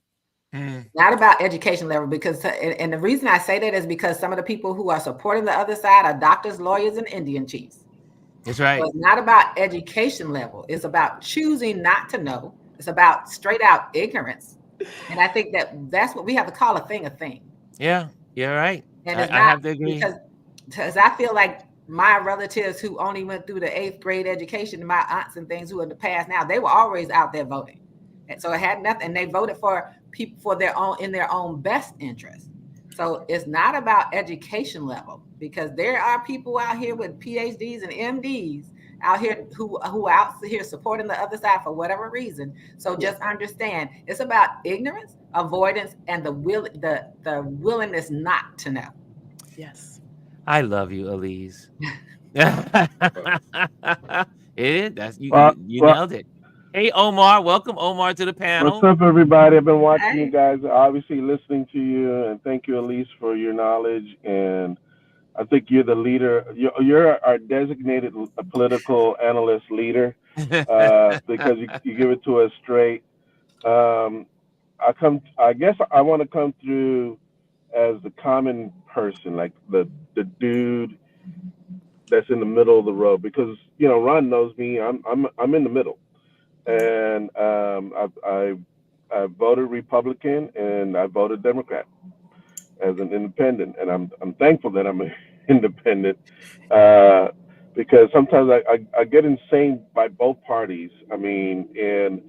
Mm, Not about education level, because and the reason I say that is because some of the people who are supporting the other side are doctors, lawyers, and Indian chiefs. that's So right. it's not about education level. It's about choosing not to know. It's about straight out ignorance. And I think that's what we have to call a thing a thing. Yeah, you're right. And I, it's I not have to agree. because I feel like my relatives who only went through the 8th grade education, my aunts and things who in the past now, they were always out there voting. And so it had nothing. And they voted for people for their own in their own best interest. So it's not about education level, because there are people out here with PhDs and MDs out here who are out here supporting the other side for whatever reason. So just understand it's about ignorance, avoidance, and the willingness not to know. Yes. I love you, Elise. That's Well, you well, nailed it. Hey Omar, welcome Omar to the what's panel. up, everybody? I've been watching you Hey. guys, obviously listening to you, and thank you, Elise, for your knowledge. And I think you're the leader. You're our designated political analyst leader because you give it to us straight. Um, I guess I want to come through as the common person, like the dude that's in the middle of the road, because Ron knows me. I'm in the middle, and I voted Republican and I voted Democrat as an independent, and I'm thankful that I'm an independent uh, because sometimes I get insane by both parties. I mean, and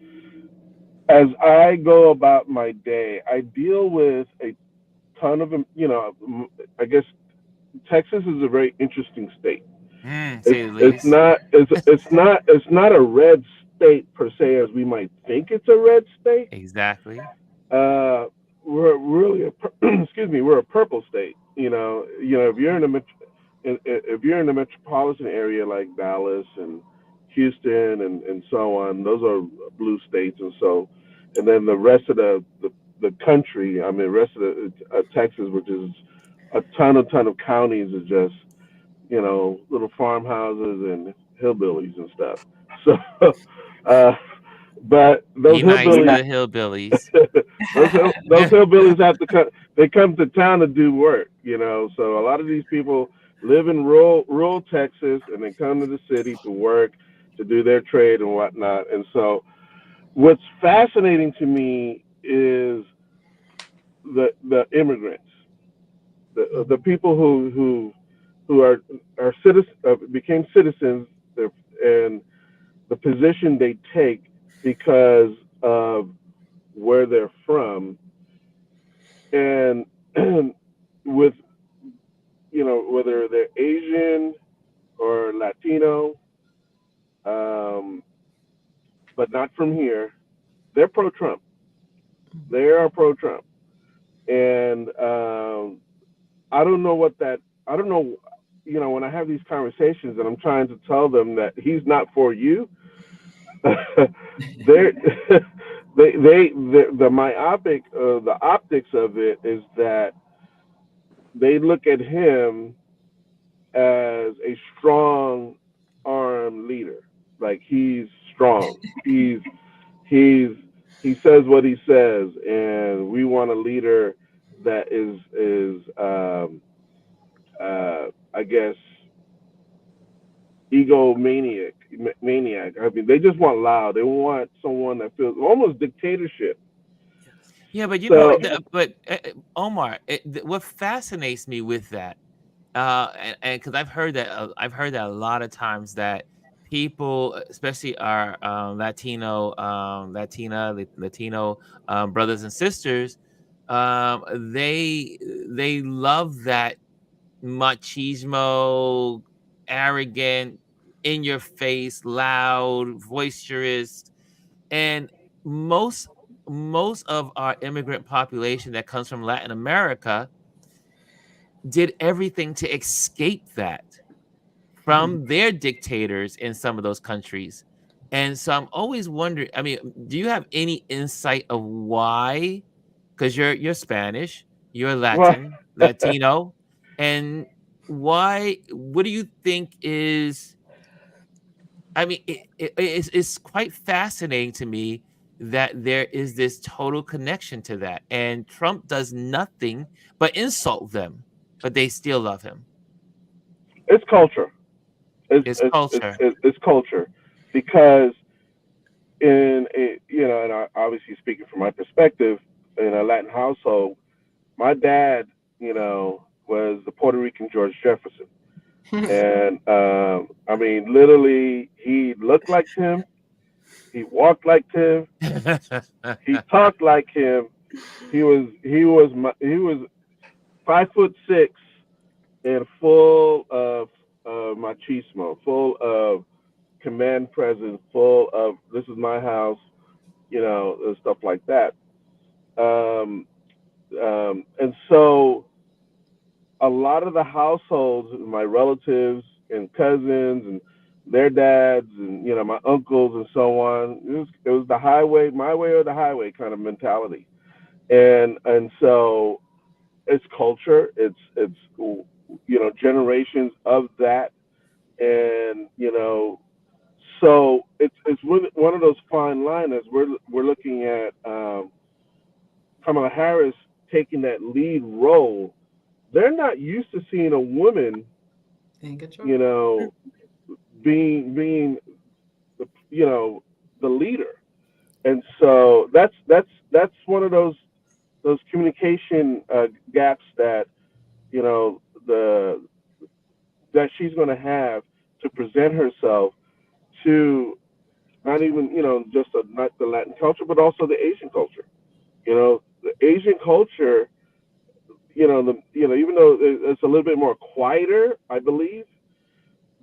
as I go about my day, I deal with a ton of I guess Texas is a very interesting state. Say the least. It's not a red state per se as we might think it's a red state. Exactly. Uh, we're really excuse me, we're a purple state. If you're in if you're in the metropolitan area like Dallas and Houston and so on, those are blue states, and then the rest of the country, I mean, the rest of the Texas, which is a ton of counties, is just little farmhouses and hillbillies and stuff. So, uh, but those Be nice to hillbillies, the hillbillies. those hillbillies have to come. They come to town to do work, So a lot of these people live in rural Texas, and they come to the city to work, to do their trade and whatnot. And so, what's fascinating to me is the immigrants, the people who are citizens, became citizens, and the position they take because of where they're from, and with whether they're Asian or Latino, um, but not from here, they're pro-Trump. They are pro-Trump, and I don't know what that. I don't know. When I have these conversations and I'm trying to tell them that he's not for you, they're the myopic, the optics of it is that they look at him as a strong arm leader. Like he's strong. He's he says what he says, and we want a leader that is I guess maniac. I mean, they just want loud. They want someone that feels almost dictatorship. Yeah, but So but Omar, what fascinates me with that And because I've heard that a lot of times that people, especially our Latino brothers and sisters, they love that machismo, arrogant, in your face, loud, boisterous, and most most of our immigrant population that comes from Latin America did everything to escape that from their dictators in some of those countries. And so I'm always wondering, I mean, do you have any insight of why? Because you're Spanish, you're Well, Latino, and why? What do you think is? I mean, it's quite fascinating to me that there is this total connection to that, and Trump does nothing but insult them, but they still love him. it's culture. It's It's it's it's culture. it's it's culture, because in a, and obviously speaking from my perspective, in a Latin household, my dad, was the Puerto Rican George Jefferson, and I mean, literally, he looked like him, he walked like him, he talked like him. He was 5'6" and full of machismo, full of command presence, full of this is my house, and stuff like that. Um, and so a lot of the households, my relatives and cousins and their dads and my uncles and so on, it was the highway, my way or the highway kind of mentality, and so it's culture, it's generations of that, and so it's really one of those fine lines as we're looking at Kamala Harris taking that lead role. They're not used to seeing a woman, In control. being the leader, and so that's one of those communication gaps that the that she's going to have to present herself to, not even just not the Latin culture, but also the Asian culture. The Asian culture, even though it's a little bit more quieter, I believe,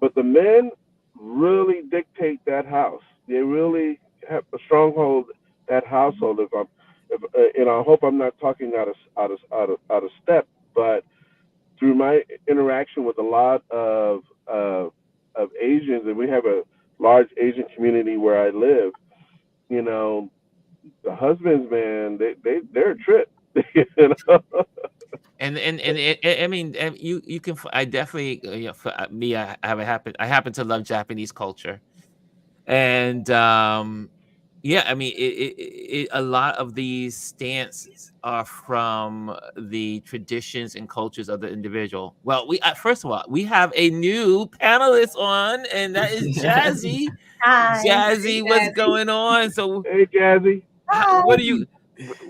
but the men really dictate that house. They really have a stronghold that household. I hope I'm not talking out of step, but through my interaction with a lot of Asians, and we have a large Asian community where I live, you know, the husbands, man, they're a trip. you know? I mean, you can I definitely for me I happen to love Japanese culture, and yeah, I mean a lot of these stances are from the traditions and cultures of the individual. Well, we first of all, we have a new panelist on, and that is Jazzy. Hi. Jazzy, what's going on? So Hey, Jazzy. what do you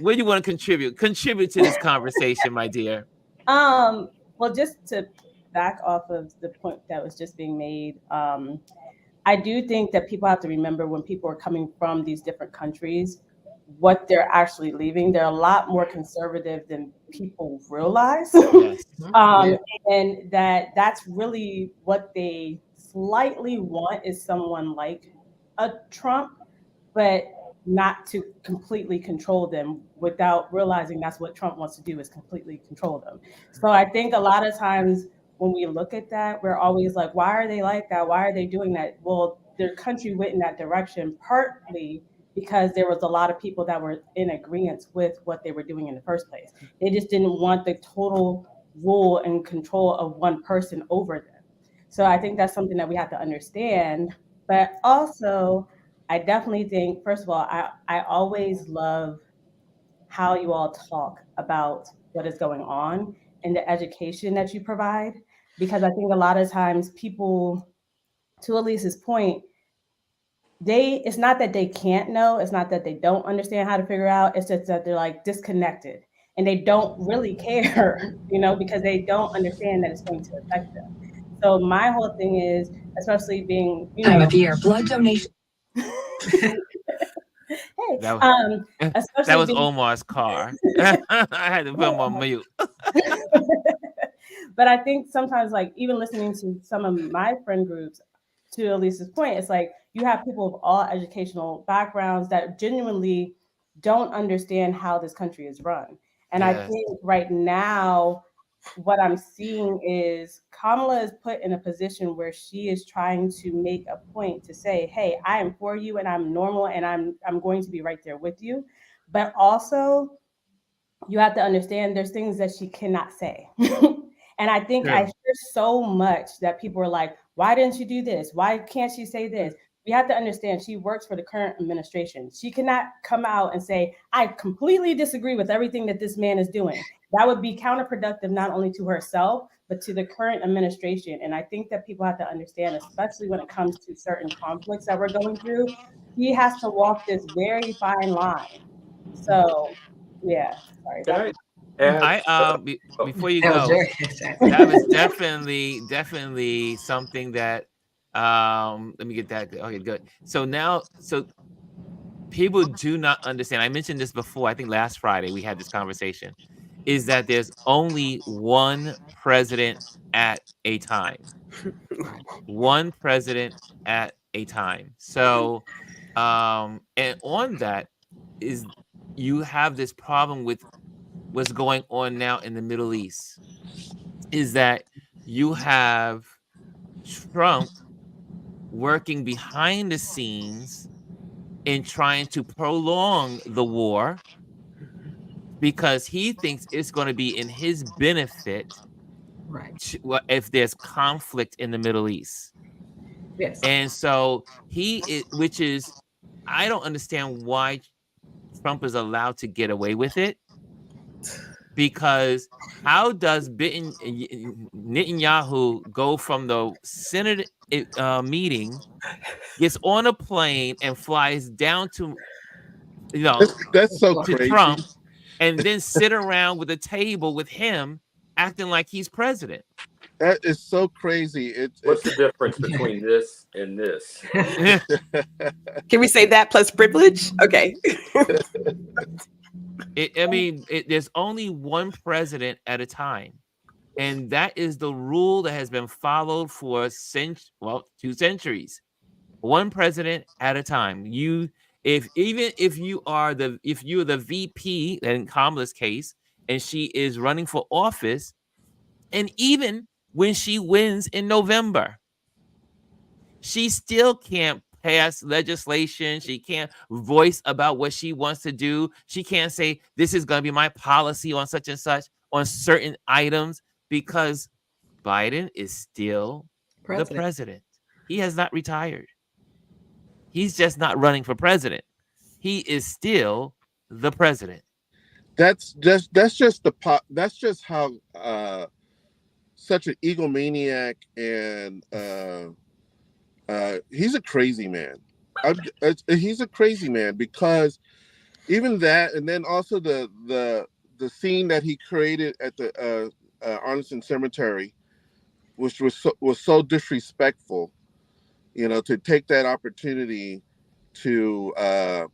what do you want to contribute to this conversation, my dear? Well, just to back off of the point that was just being made, I do think that people have to remember when people are coming from these different countries, what they're actually leaving. They're a lot more conservative than people realize. Yes. um, and that's really what they slightly want is someone like a Trump, but not to completely control them without realizing that's what Trump wants to do is completely control them. So I think a lot of times when we look at that, we're always like, why are they like that? Why are they doing that? Well, their country went in that direction partly because there was a lot of people that were in agreement with what they were doing in the first place. They just didn't want the total rule and control of one person over them. So I think that's something that we have to understand. But also, I definitely think, first of all, I always love how you all talk about what is going on and the education that you provide. Because I think a lot of times people, to Elise's point, it's not that they can't know, it's not that they don't understand how to figure out, it's just that they're like disconnected. and they don't really care, because they don't understand that it's going to affect them. So my whole thing is, especially being, Time of year, blood donation. hey, That was, that especially was being, Omar's car. I had to put him on mute. but I think sometimes, like, even listening to some of my friend groups, to Elise's point, it's like you have people of all educational backgrounds that genuinely don't understand how this country is run. And I Yes. think right now, what I'm seeing is Kamala is put in a position where she is trying to make a point to say, hey, I am for you and I'm normal and I'm going to be right there with you. But also, you have to understand there's things that she cannot say. And I think I True. hear so much that people are like, why didn't you do this? Why can't she say this? We have to understand she works for the current administration. She cannot come out and say, I completely disagree with everything that this man is doing. That would be counterproductive, not only to herself, but to the current administration. And I think that people have to understand, especially when it comes to certain conflicts that we're going through, he has to walk this very fine line. So, yeah, sorry. Can That's I add? Before you That was go, very that was definitely something that let me get that. Okay, good. So now, so people do not understand. I mentioned this before. I think last Friday we had this conversation. Is that there's only one president at a time. right. One president at a time. So, and on that is you have this problem with what's going on now in the Middle East. Is that you have Trump working behind the scenes in trying to prolong the war because he thinks it's going to be in his benefit Right. if there's conflict in the Middle East. Yes. And so which is, I don't understand why Trump is allowed to get away with it, because how does Netanyahu go from the Senate meeting, gets on a plane and flies down to, That's so to crazy. Trump, and then sit around with a table with him acting like he's president? That is so crazy. What's the difference between this and this? Can we say that plus privilege? Okay. There's only one president at a time. And that is the rule that has been followed for 2 centuries. One president at a time. If you're the VP in Kamala's case, and she is running for office, and even when she wins in November, she still can't pass legislation. She can't voice about what she wants to do. She can't say, this is going to be my policy on such and such on certain items, because Biden is still the president. He has not retired. He's just not running for president. He is still the president. That's just how such an egomaniac, and he's a crazy man. He's a crazy man, because even that, and then also the scene that he created at the Arlington Cemetery, which was so disrespectful, to take that opportunity to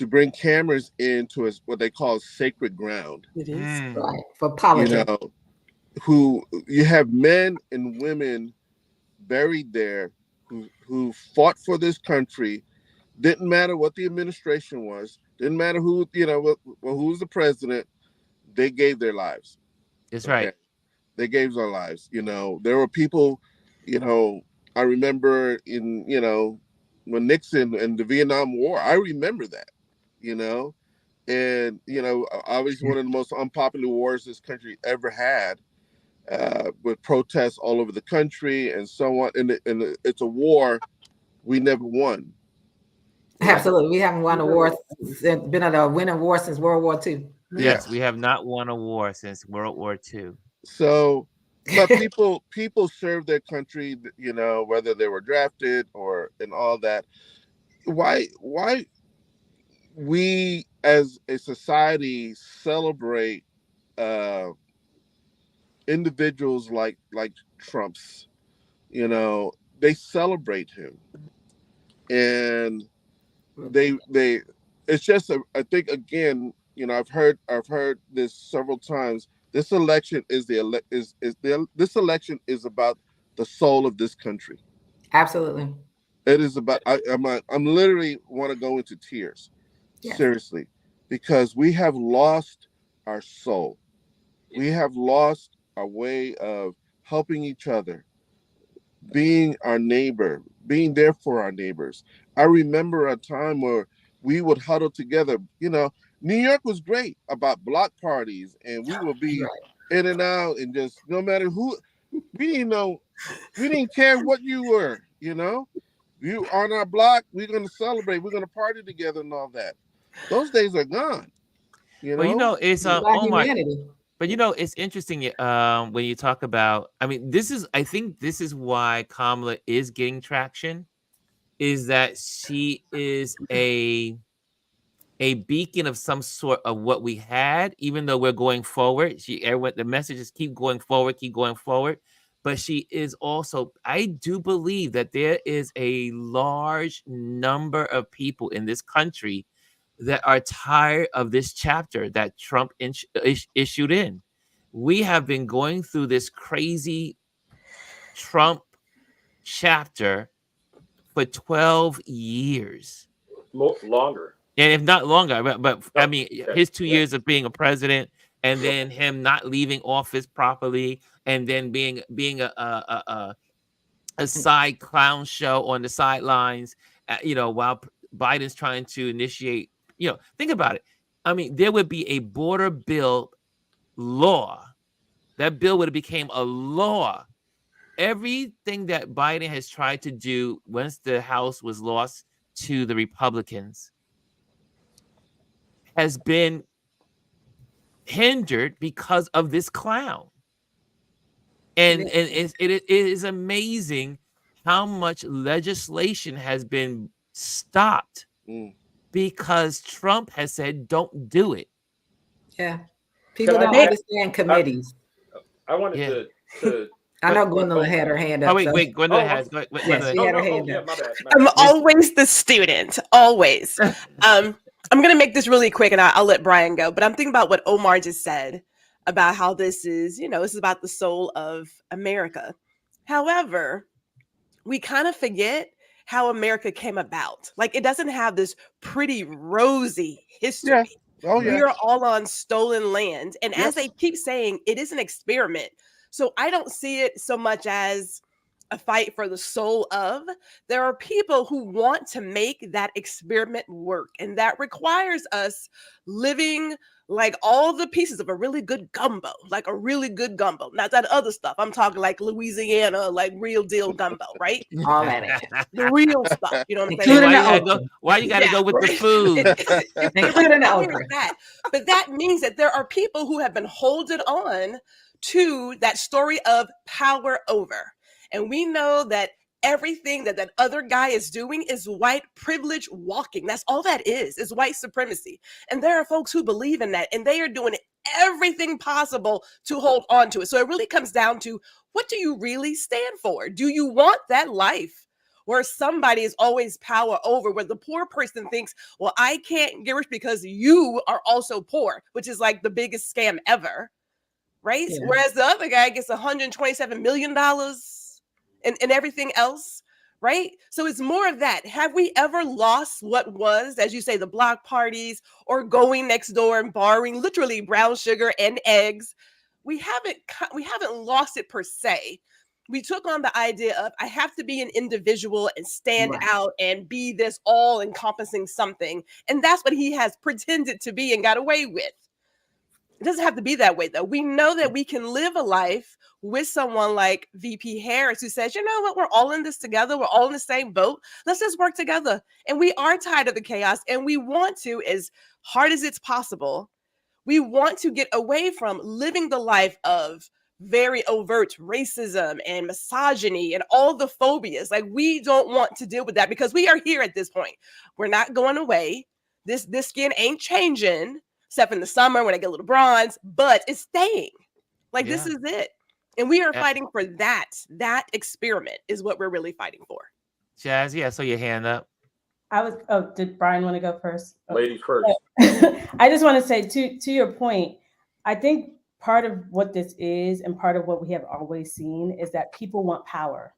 bring cameras into what they call sacred ground. It is. Right. For politics. Who you have men and women buried there who fought for this country. Didn't matter what the administration was. Didn't matter who was the president. They gave their lives. That's right. They gave their lives. There were people. I remember when Nixon and the Vietnam War. I remember that. And obviously one of the most unpopular wars this country ever had. With protests all over the country and so on, and it's a war we never won. Absolutely, we haven't won a war. Been at a winning war since World War II. Yes, we have not won a war since World War II. So, but people serve their country, whether they were drafted and all that. Why we as a society, celebrate individuals like Trump's. You know, they celebrate him, and they. It's just I think again, you know, I've heard this several times. This election is this election is about the soul of this country. Absolutely. It is about. I'm literally want to go into tears, Yes. seriously, because we have lost our soul. We have lost our way of helping each other, being our neighbor, being there for our neighbors. I remember a time where we would huddle together. You know, New York was great about block parties, and we would be in and out, and just no matter who, we didn't know, we didn't care what you were. You know, you on our block, we're gonna celebrate, we're gonna party together, and all that. Those days are gone. You Well, you know, know, it's Black Omar. humanity. But you know, it's interesting when you talk about. I mean, I think this is why Kamala is getting traction. Is that she is a beacon of some sort of what we had, even though we're going forward. The messages keep going forward, keep going forward. But she is also, I do believe that there is a large number of people in this country that are tired of this chapter that Trump issued in. We have been going through this crazy Trump chapter for 12 years. Longer. And if not longer, but I mean, Yeah, his 2 years of being a president, and then him not leaving office properly, and then being a side clown show on the sidelines, you know, while Biden's trying to initiate, you know, think about it. I mean, there would be a border bill law. That bill would have became a law. Everything that Biden has tried to do once the House was lost to the Republicans has been hindered because of this clown. And it is amazing how much legislation has been stopped because Trump has said don't do it. Yeah. People Can don't I- understand committees. I wanted to I know Gwendolyn had her hand up. Oh, wait, so- Gwendolyn Oh, has. Yes, she had her hand yeah, up. my bad. I'm always the student, always. I'm going to make this really quick and I'll let Brian go. But I'm thinking about what Omar just said about how this is, you know, this is about the soul of America. However, we kind of forget how America came about. Like, it doesn't have this pretty rosy history. Yeah. Oh, We yeah. are all on stolen land. And Yes. as they keep saying, it is an experiment. So I don't see it so much as a fight for the soul of. There are people who want to make that experiment work. And that requires us living like all the pieces of a really good gumbo, like a really good gumbo. Not that other stuff. I'm talking like Louisiana, like real deal gumbo, right? All that in. The real stuff. You know what I'm saying? Including Why the you gotta okra. go? Why you gotta Yeah, go with the right. food? It Including the requires okra. that. But that means that there are people who have been holding on to that story of power over. And we know that everything that other guy is doing is white privilege walking. That's all that is white supremacy. And there are folks who believe in that, and they are doing everything possible to hold on to it. So it really comes down to, what do you really stand for? Do you want that life where somebody is always power over, where the poor person thinks, well, I can't get rich because you are also poor, which is like the biggest scam ever, right? Yeah. Whereas the other guy gets $127 million and everything else, right? So it's more of that. Have we ever lost what was, as you say, the block parties or going next door and borrowing literally brown sugar and eggs? We haven't lost it per se. We took on the idea of, I have to be an individual and stand Right. out and be this all encompassing something. And that's what he has pretended to be and got away with. It doesn't have to be that way, though. We know that we can live a life with someone like VP Harris, who says, you know what, we're all in this together. We're all in the same boat. Let's just work together. And we are tired of the chaos. And we want to, as hard as it's possible, we want to get away from living the life of very overt racism and misogyny and all the phobias. Like, we don't want to deal with that because we are here at this point. We're not going away. This skin ain't changing, except in the summer when I get a little bronze, but it's staying. Like this Yeah. is it. And we are Yeah. fighting for that. That experiment is what we're really fighting for. Jazzy, I saw your hand up. Did Brian want to go first? Ladies first. I just want to say to your point, I think part of what this is and part of what we have always seen is that people want power.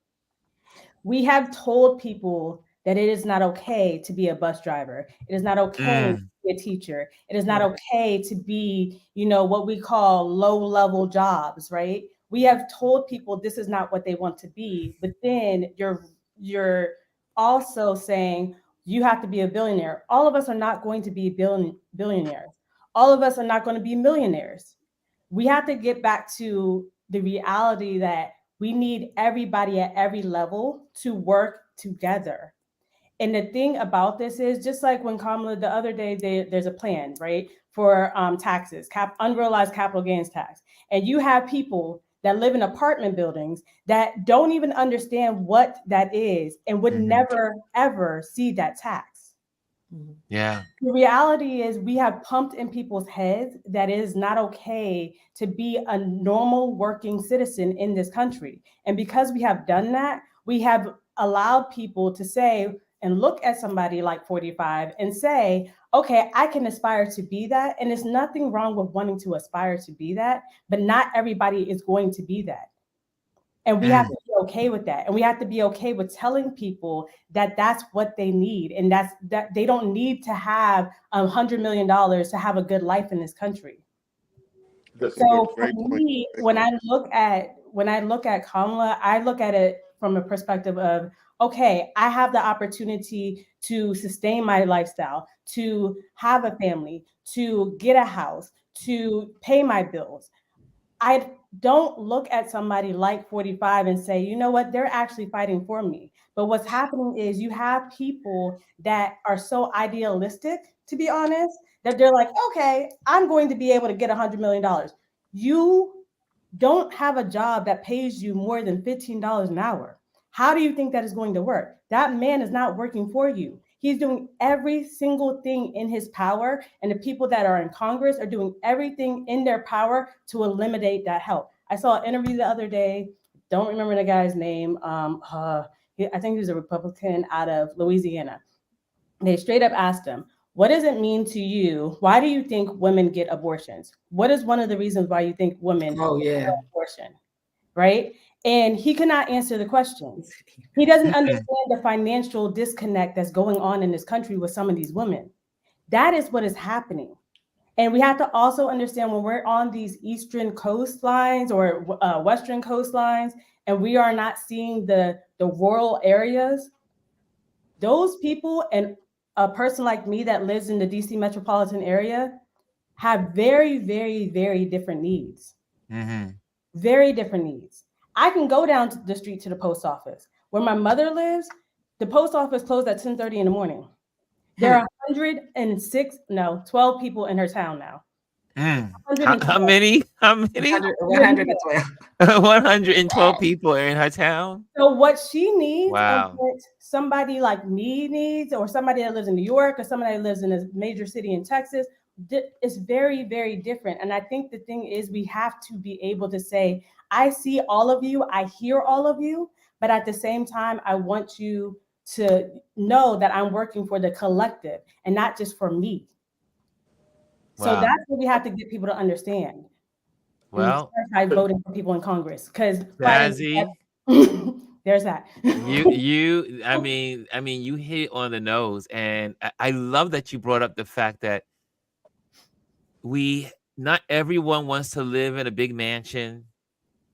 We have told people that it is not okay to be a bus driver. It is not okay to be a teacher. It is not okay to be, what we call low level jobs, right? We have told people this is not what they want to be, but then you're also saying you have to be a billionaire. All of us are not going to be billionaires. All of us are not going to be millionaires. We have to get back to the reality that we need everybody at every level to work together. And the thing about this is, just like when Kamala the other day, there's a plan, right, for taxes, unrealized capital gains tax. And you have people that live in apartment buildings that don't even understand what that is and would never, ever see that tax. Yeah. The reality is we have pumped in people's heads that it is not okay to be a normal working citizen in this country. And because we have done that, we have allowed people to say and look at somebody like 45 and say, okay, I can aspire to be that. And there's nothing wrong with wanting to aspire to be that, but not everybody is going to be that. And we have to be okay with that. And we have to be okay with telling people that that's what they need. And that they don't need to have $100 million to have a good life in this country. So for me, when I look at Kamala, I look at it from a perspective of, okay, I have the opportunity to sustain my lifestyle, to have a family, to get a house, to pay my bills. I don't look at somebody like 45 and say, you know what, they're actually fighting for me. But what's happening is you have people that are so idealistic, to be honest, that they're like, okay, I'm going to be able to get $100 million. You don't have a job that pays you more than $15 an hour. How do you think that is going to work? That man is not working for you. He's doing every single thing in his power, and the people that are in Congress are doing everything in their power to eliminate that help. I saw an interview the other day. Don't remember the guy's name. I think he was a Republican out of Louisiana. They straight up asked him, what does it mean to you? Why do you think women get abortions? What is one of the reasons why you think women get abortion? Right? And he cannot answer the question. He doesn't understand the financial disconnect that's going on in this country with some of these women. That is what is happening. And we have to also understand when we're on these eastern coastlines or western coastlines, and we are not seeing the rural areas, those people and a person like me that lives in the DC metropolitan area have very, very, very different needs. Very different needs. I can go down to the street to the post office. Where my mother lives, the post office closed at 10:30 in the morning. There are 12 people in her town now. How many? 112. 112 people are in her town. So what she needs, Wow. and what somebody like me needs, or somebody that lives in New York, or somebody that lives in a major city in Texas, is very, very different. And I think the thing is, we have to be able to say, I see all of you, I hear all of you, but at the same time, I want you to know that I'm working for the collective and not just for me. So Wow. that's what we have to get people to understand. Well, by voting for people in Congress, because Jazzy, there's that. I mean, you hit on the nose, and I love that you brought up the fact that not everyone wants to live in a big mansion.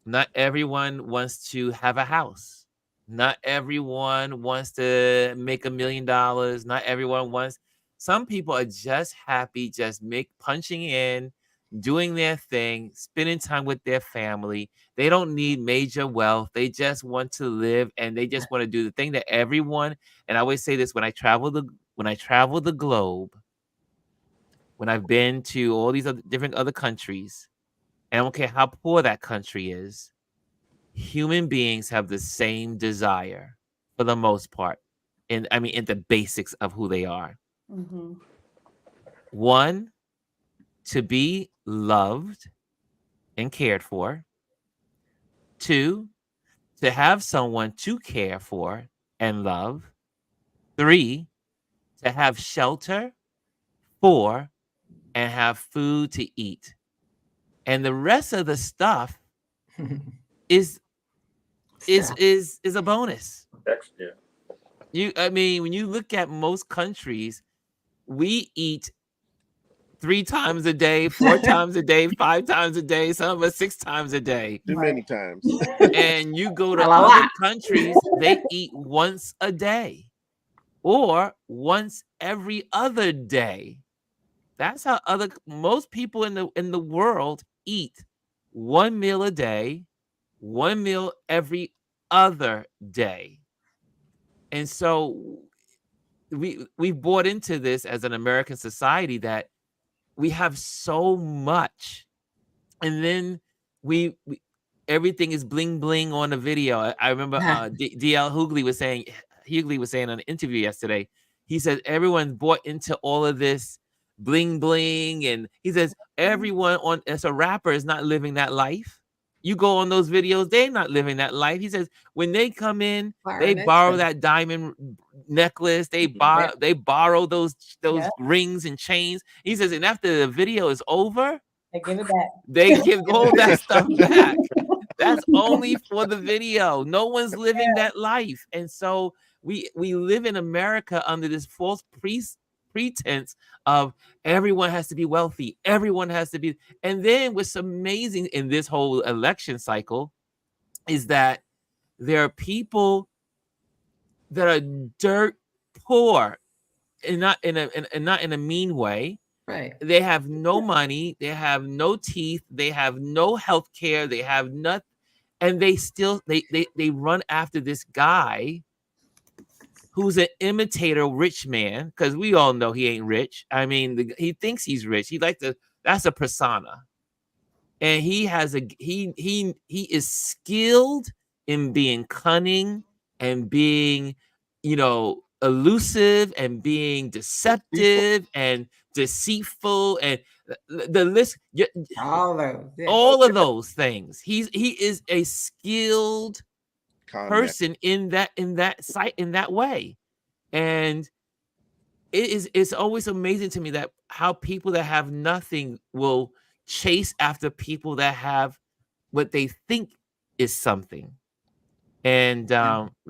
Not everyone wants to have a house. Not everyone wants to make $1 million. Not everyone wants. Some people are just happy, just punching in, doing their thing, spending time with their family. They don't need major wealth. They just want to live, and they just want to do the thing that everyone. And I always say this when I travel the globe, when I've been to all these different other countries, and I don't care how poor that country is, human beings have the same desire for the most part. In the basics of who they are. One, to be loved and cared for. Two, to have someone to care for and love. Three, to have shelter. Four, and have food to eat. And the rest of the stuff is Stuff. is a bonus. Yeah. I mean, when you look at most countries, we eat 3 times a day, 4 times a day, 5 times a day, some of us 6 times a day. Too many times. And you go to A other lot. countries, they eat once a day or once every other day. That's how most people in the world eat 1 meal a day, 1 meal every other day. And so we bought into this as an American society that we have so much, and then we everything is bling bling on the video. I remember DL Hughley was saying on an interview yesterday. He says everyone's bought into all of this bling bling, and he says everyone on as a rapper is not living that life. You go on those videos, they're not living that life. He says when they come in, they borrow that diamond necklace, they borrow those rings and chains. He says, and after the video is over, They give it back. they give all that stuff back. That's only for the video. No one's living that life. And so we live in America under this false pretense of everyone has to be wealthy. Everyone has to be. And then what's amazing in this whole election cycle is that there are people that are dirt poor, and not in a mean way. Right. They have no money, they have no teeth, they have no health care, they have nothing, and they still they run after this guy who's an imitator rich man, because we all know he ain't rich. I mean, he thinks he's rich. That's a persona. And he is skilled in being cunning and being, elusive and being deceptive and deceitful, and the list, All those. Yeah. all of those things. He is a skilled person in that site, in that way. And it's always amazing to me that how people that have nothing will chase after people that have what they think is something. And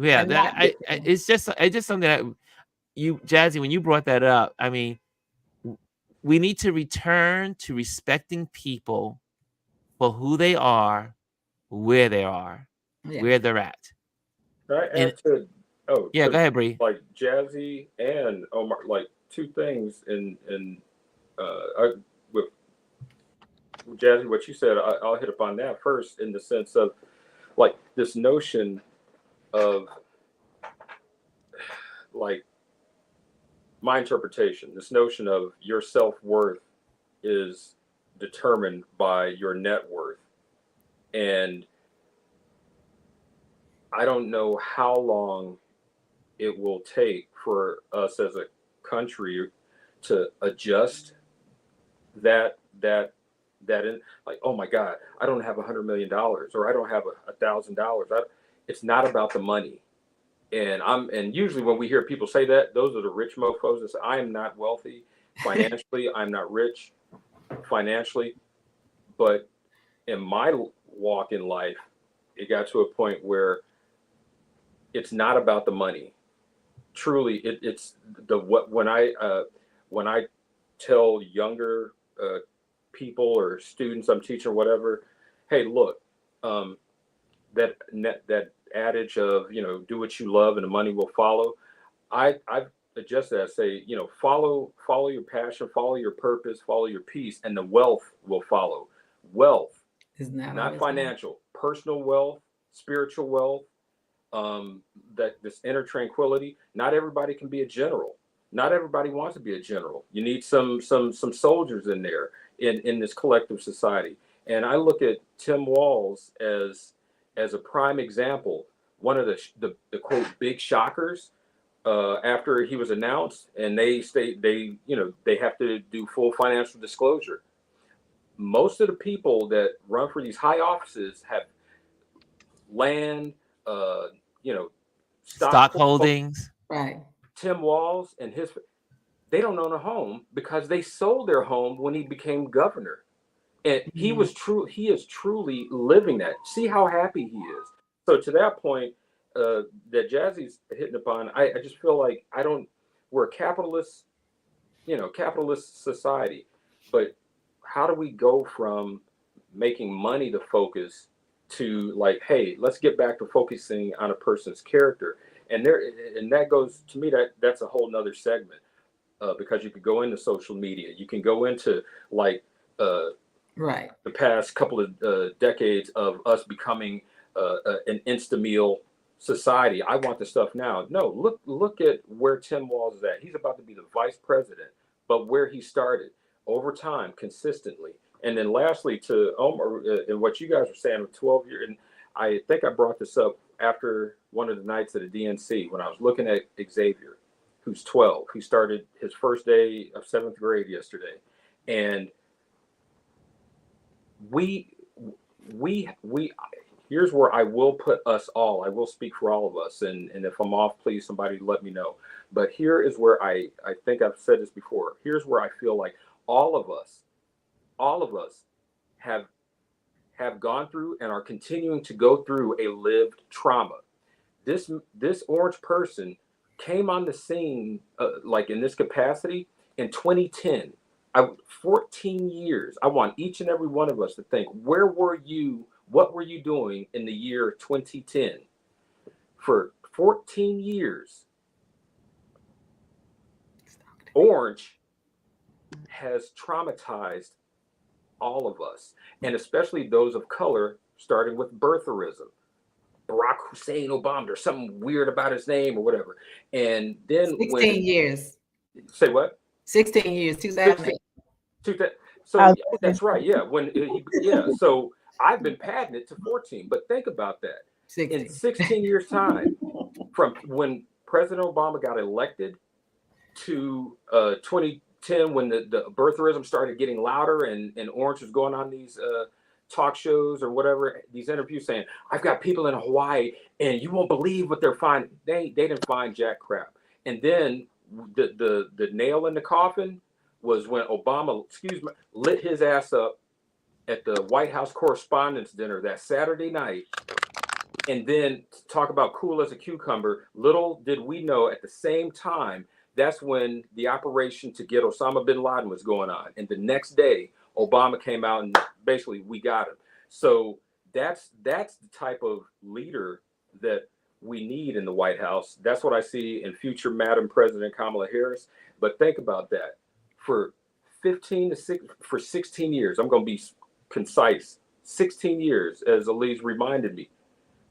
it's just something that you, Jazzy, when you brought that up, I mean, we need to return to respecting people for who they are, where they are, where they're at. Go ahead, Bree. Like Jazzy and Omar, like two things with Jazzy, what you said, I'll hit upon that first, in the sense of like this notion of like my interpretation, this notion of your self-worth is determined by your net worth. And I don't know how long it will take for us as a country to adjust that in, like, oh my God, I don't have $100 million, or I don't have $1,000. It's not about the money. And usually when we hear people say that, those are the rich mofos that say, I am not wealthy financially. I'm not rich financially. But in my walk in life, it got to a point where it's not about the money. Truly, it's when I tell younger people or students I'm teaching or whatever, hey, look, that adage of, do what you love and the money will follow. I've adjusted that. Say, follow your passion, follow your purpose, follow your peace, and the wealth will follow. Wealth is not financial, personal wealth, spiritual wealth. That this inner tranquility. Not everybody can be a general. Not everybody wants to be a general. You need some soldiers in there in this collective society. And I look at Tim Walz as a prime example. One of the quote big shockers after he was announced, and they have to do full financial disclosure. Most of the people that run for these high offices have land, Stock holdings. Right. Tim Walz and they don't own a home because they sold their home when he became governor. And he is truly living that. See how happy he is. So to that point, that Jazzy's hitting upon, I just feel like we're a capitalist society, but how do we go from making money the focus to like, hey, let's get back to focusing on a person's character? And that goes to me, that's a whole nother segment, because you could go into social media, you can go into like, Right. the past couple of decades of us becoming an insta-meal society. I want the stuff now. No, look at where Tim Walz is at. He's about to be the vice president, but where he started over time, consistently. And then lastly, to Omar, and what you guys were saying with 12 years, and I think I brought this up after one of the nights at the DNC when I was looking at Xavier, who's 12. He started his first day of 7th grade yesterday. And we here's where I will put us all. I will speak for all of us, and if I'm off, please somebody let me know. But here is where I think I've said this before. Here's where I feel like all of us have gone through and are continuing to go through a lived trauma. This orange person came on the scene like in this capacity in 2010. 14 years. I want each and every one of us to think, where were you? What were you doing in the year 2010? For 14 years, Orange has traumatized all of us, and especially those of color, starting with birtherism. Barack Hussein Obama, there's something weird about his name or whatever. And then 16 years. Say what? 16 years, 2008. So that's right. Yeah. So I've been padding it to 14, but think about that. 16. In 16 years time, from when President Obama got elected to 2010, when the birtherism started getting louder and Orange was going on these talk shows or whatever, these interviews saying, I've got people in Hawaii and you won't believe what they're finding. They didn't find jack crap. And then the nail in the coffin was when Obama, lit his ass up at the White House Correspondents' Dinner that Saturday night. And then talk about cool as a cucumber. Little did we know at the same time, that's when the operation to get Osama bin Laden was going on. And the next day, Obama came out and basically we got him. So that's the type of leader that we need in the White House. That's what I see in future Madam President Kamala Harris. But think about that. For 16 years, I'm going to be concise, 16 years, as Elise reminded me,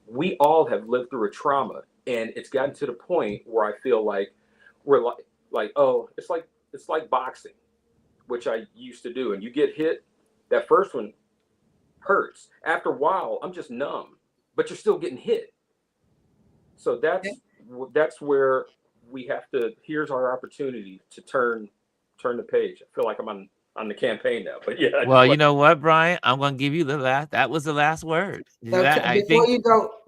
we all have lived through a trauma, and it's gotten to the point where I feel like we're like, oh, it's like boxing, which I used to do, and you get hit, that first one hurts. After a while, I'm just numb, but you're still getting hit. So that's where we have to. Here's our opportunity to turn the page. I feel like I'm on the campaign now, but yeah. Well, you know what, Brian? I'm going to give you the last. That was the last word. So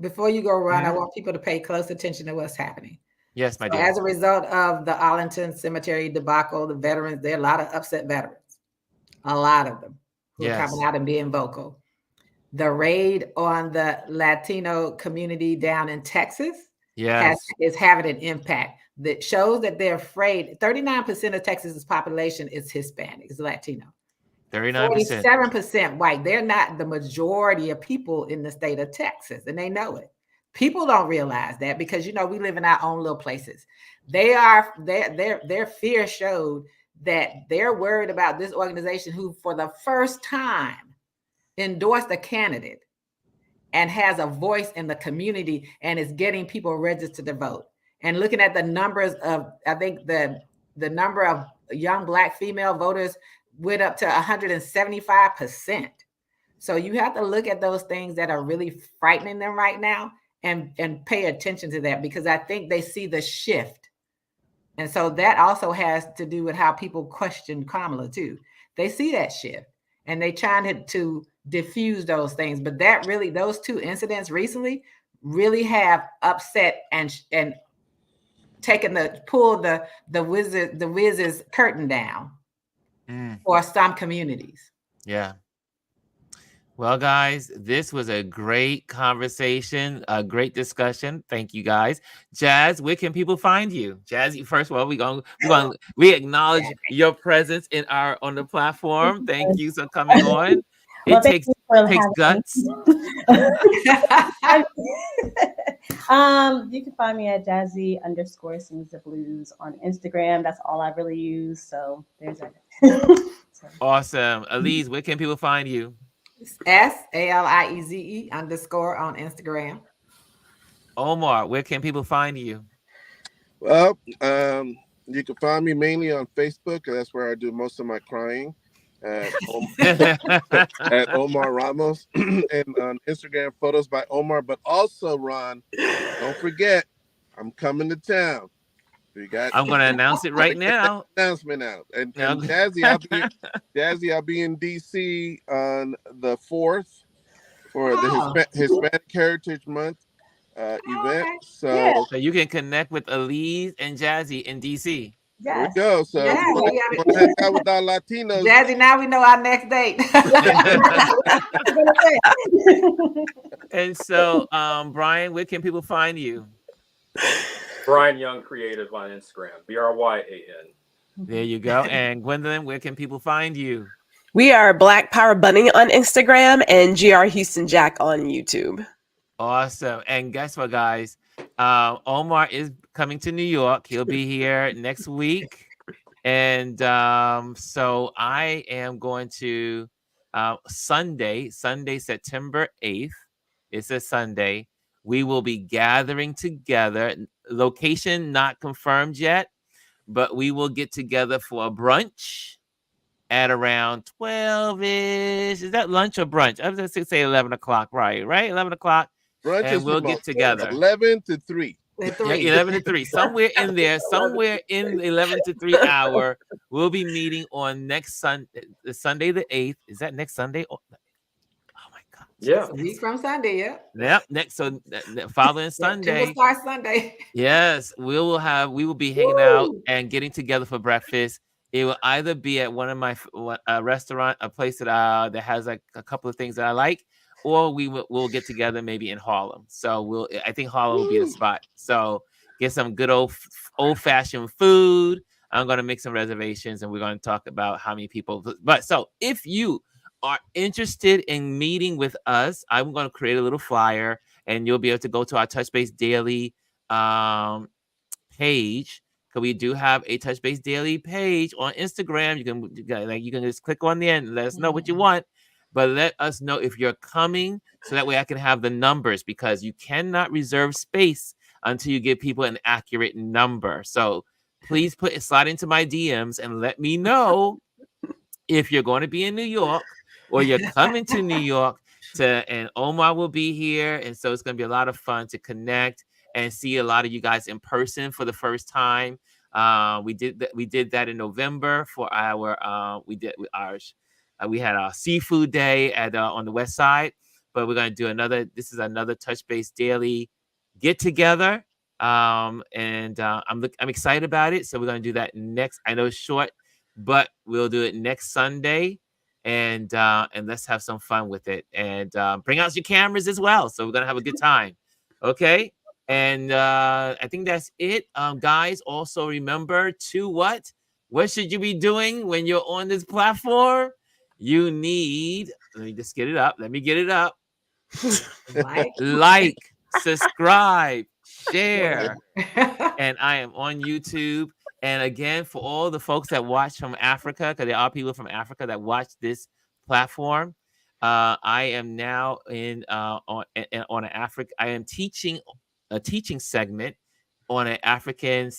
before you go, Ron, Yeah. I want people to pay close attention to what's happening. Yes, my So dear. as a result of the Arlington Cemetery debacle, the veterans, there are a lot of upset veterans, a lot of them who are coming out and being vocal. The raid on the Latino community down in Texas is having an impact that shows that they're afraid. 39% of Texas's population is Hispanic, is Latino. 39%. 47% white. They're not the majority of people in the state of Texas, and they know it. People don't realize that because, we live in our own little places. Their fear showed that they're worried about this organization who, for the first time, endorsed a candidate and has a voice in the community and is getting people registered to vote. And looking at the numbers of, I think the number of young Black female voters went up to 175%. So you have to look at those things that are really frightening them right now and pay attention to that, because I think they see the shift And so that also has to do with how people question Kamala too. They see that shift and they trying to diffuse those things. But that really, those two incidents recently really have upset and taken the Wiz's curtain down for some communities. Yeah. Well, guys, this was a great conversation, a great discussion. Thank you, guys. Jazz, where can people find you? Jazz, first of all, we acknowledge your presence on the platform. Thank you for coming on. Well, It thank takes you for having guts. You can find me at Jazzy_sings the blues on Instagram. That's all I really use. So there's that. Awesome. Elise, where can people find you? SALIEZE _ on Instagram. Omar, where can people find you? Well, you can find me mainly on Facebook. That's where I do most of my crying. At Omar Ramos, and on Instagram, photos by Omar. But also, Ron, don't forget, I'm coming to town. I'm going to announce it right now. Announcement out. And Jazzy, I'll be in DC on the 4th for the Hispanic Heritage Month event. So you can connect with Elise and Jazzy in DC. There we go. So if you want to hang out with our Latinos. Jazzy, now we know our next date. And so, Brian, where can people find you? Brian Young Creative on Instagram. BRYAN. There you go. And Gwendolyn, where can people find you? We are Black Power Bunny on Instagram and GR Houston Jack on YouTube. Awesome. And guess what, guys? Omar is coming to New York. He'll be here next week. And so I am going to Sunday, September 8th. It's a Sunday. We will be gathering together. Location not confirmed yet, but we will get together for a brunch at around 12-ish. Is that lunch or brunch? I was going to say 11 o'clock, right? 11 o'clock. Brunch and we'll get together. 11 to 3. Yeah, 11 to 3. Somewhere in there, somewhere in the 11 to 3 hour, we'll be meeting on next Sunday the 8th. Is that next Sunday? Oh my God. Yeah. A week from Sunday, yeah. Yep. Next, so following Sunday. Start Sunday. Yes, we will be hanging out and getting together for breakfast. It will either be at one of my restaurant, a place that has like a couple of things that I like, or we'll get together maybe in Harlem. So I think Harlem will be the spot. So get some good old fashioned food. I'm gonna make some reservations, and we're gonna talk about how many people. But so if you are interested in meeting with us, I'm gonna create a little flyer, and you'll be able to go to our Touch Base Daily page. Because we do have a Touch Base Daily page on Instagram. You can just click on there and let us know what you want. But let us know if you're coming, so that way I can have the numbers, because you cannot reserve space until you give people an accurate number. So please slide into my DMs and let me know if you're going to be in New York or you're coming to New York. And Omar will be here, and so it's going to be a lot of fun to connect and see a lot of you guys in person for the first time. We did that in November for we had our seafood day on the West Side, but we're going to do this is another Touch Base Daily get together. I'm excited about it. So we're going to do that next. I know it's short, but we'll do it next Sunday, and let's have some fun with it, and bring out your cameras as well. So we're going to have a good time. Okay. And I think that's it. Guys, also remember to what should you be doing when you're on this platform? You need, let me just get it up. Let me get it up. Like, subscribe, share. And I am on YouTube. And again, for all the folks that watch from Africa, because there are people from Africa that watch this platform, I am now on an Africa. I am teaching a teaching segment on an African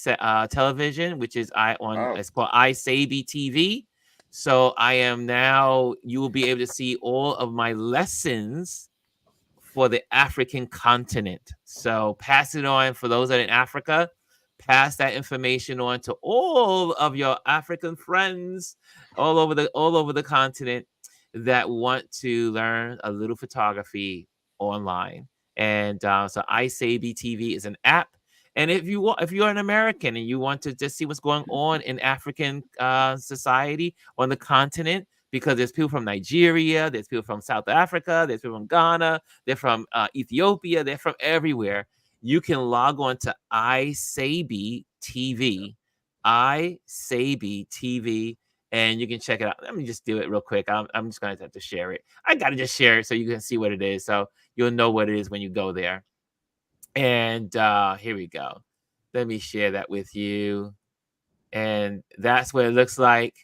television, which is it's called iSabi TV. So I am now, you will be able to see all of my lessons for the African continent. So pass it on for those that are in Africa. pass that information on to all of your African friends all over the continent that want to learn a little photography online. And so iSabi TV is an app. And if you're an American and you want to just see what's going on in African society on the continent, because there's people from Nigeria, there's people from South Africa, there's people from Ghana, they're from Ethiopia, they're from everywhere. You can log on to iSabi TV, iSabi TV, and you can check it out. Let me just do it real quick. I'm just going to have to share it. I got to just share it so you can see what it is. So you'll know what it is when you go there. And here we go. Let me share that with you. And that's what it looks like.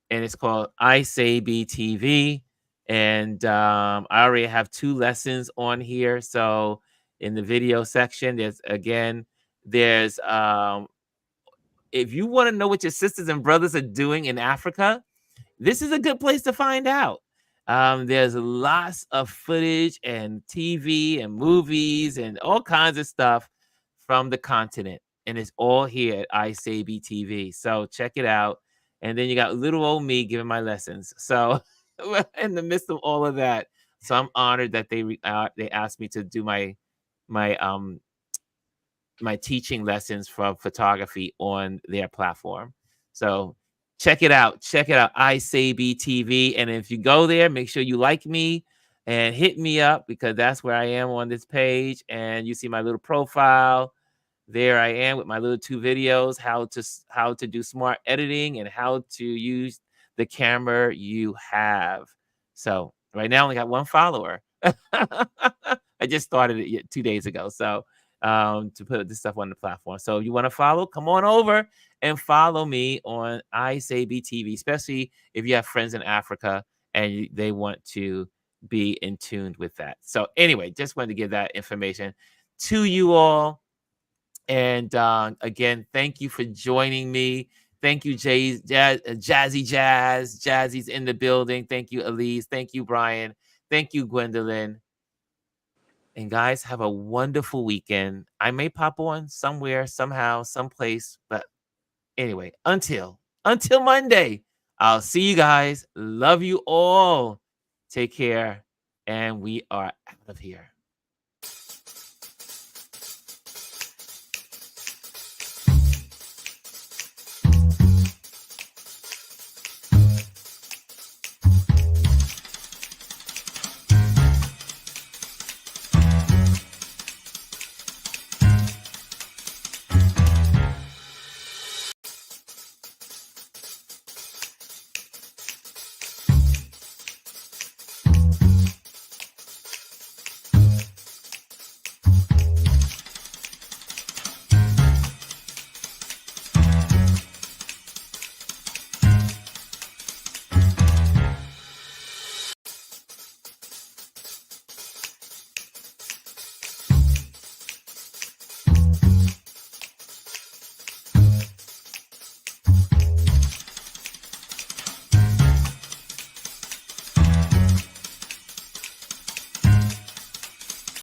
And it's called iSabi TV. And I already have 2 lessons on here. So in the video section, there's if you want to know what your sisters and brothers are doing in Africa, this is a good place to find out. There's lots of footage and TV and movies and all kinds of stuff from the continent. And it's all here at iSabi TV. So check it out. And then you got little old me giving my lessons. So in the midst of all of that, so I'm honored that they asked me to do my teaching lessons from photography on their platform. So check it out. Check it out. iSabi TV. And if you go there, make sure you like me and hit me up, because that's where I am on this page. And you see my little profile. There I am with my little 2 videos, how to do smart editing and how to use the camera you have. So right now I only got 1 follower. I just started it 2 days ago. So to put this stuff on the platform. So if you want to follow, come on over and follow me on iSabi TV, especially if you have friends in Africa and they want to be in tune with that. So anyway, just wanted to give that information to you all. And again, thank you for joining me. Thank you, Jazzy Jazz. Jazzy's in the building. Thank you, Elise. Thank you, Brian. Thank you, Gwendolyn. And guys, have a wonderful weekend. I may pop on somewhere, somehow, someplace. But anyway, until Monday, I'll see you guys. Love you all. Take care. And we are out of here.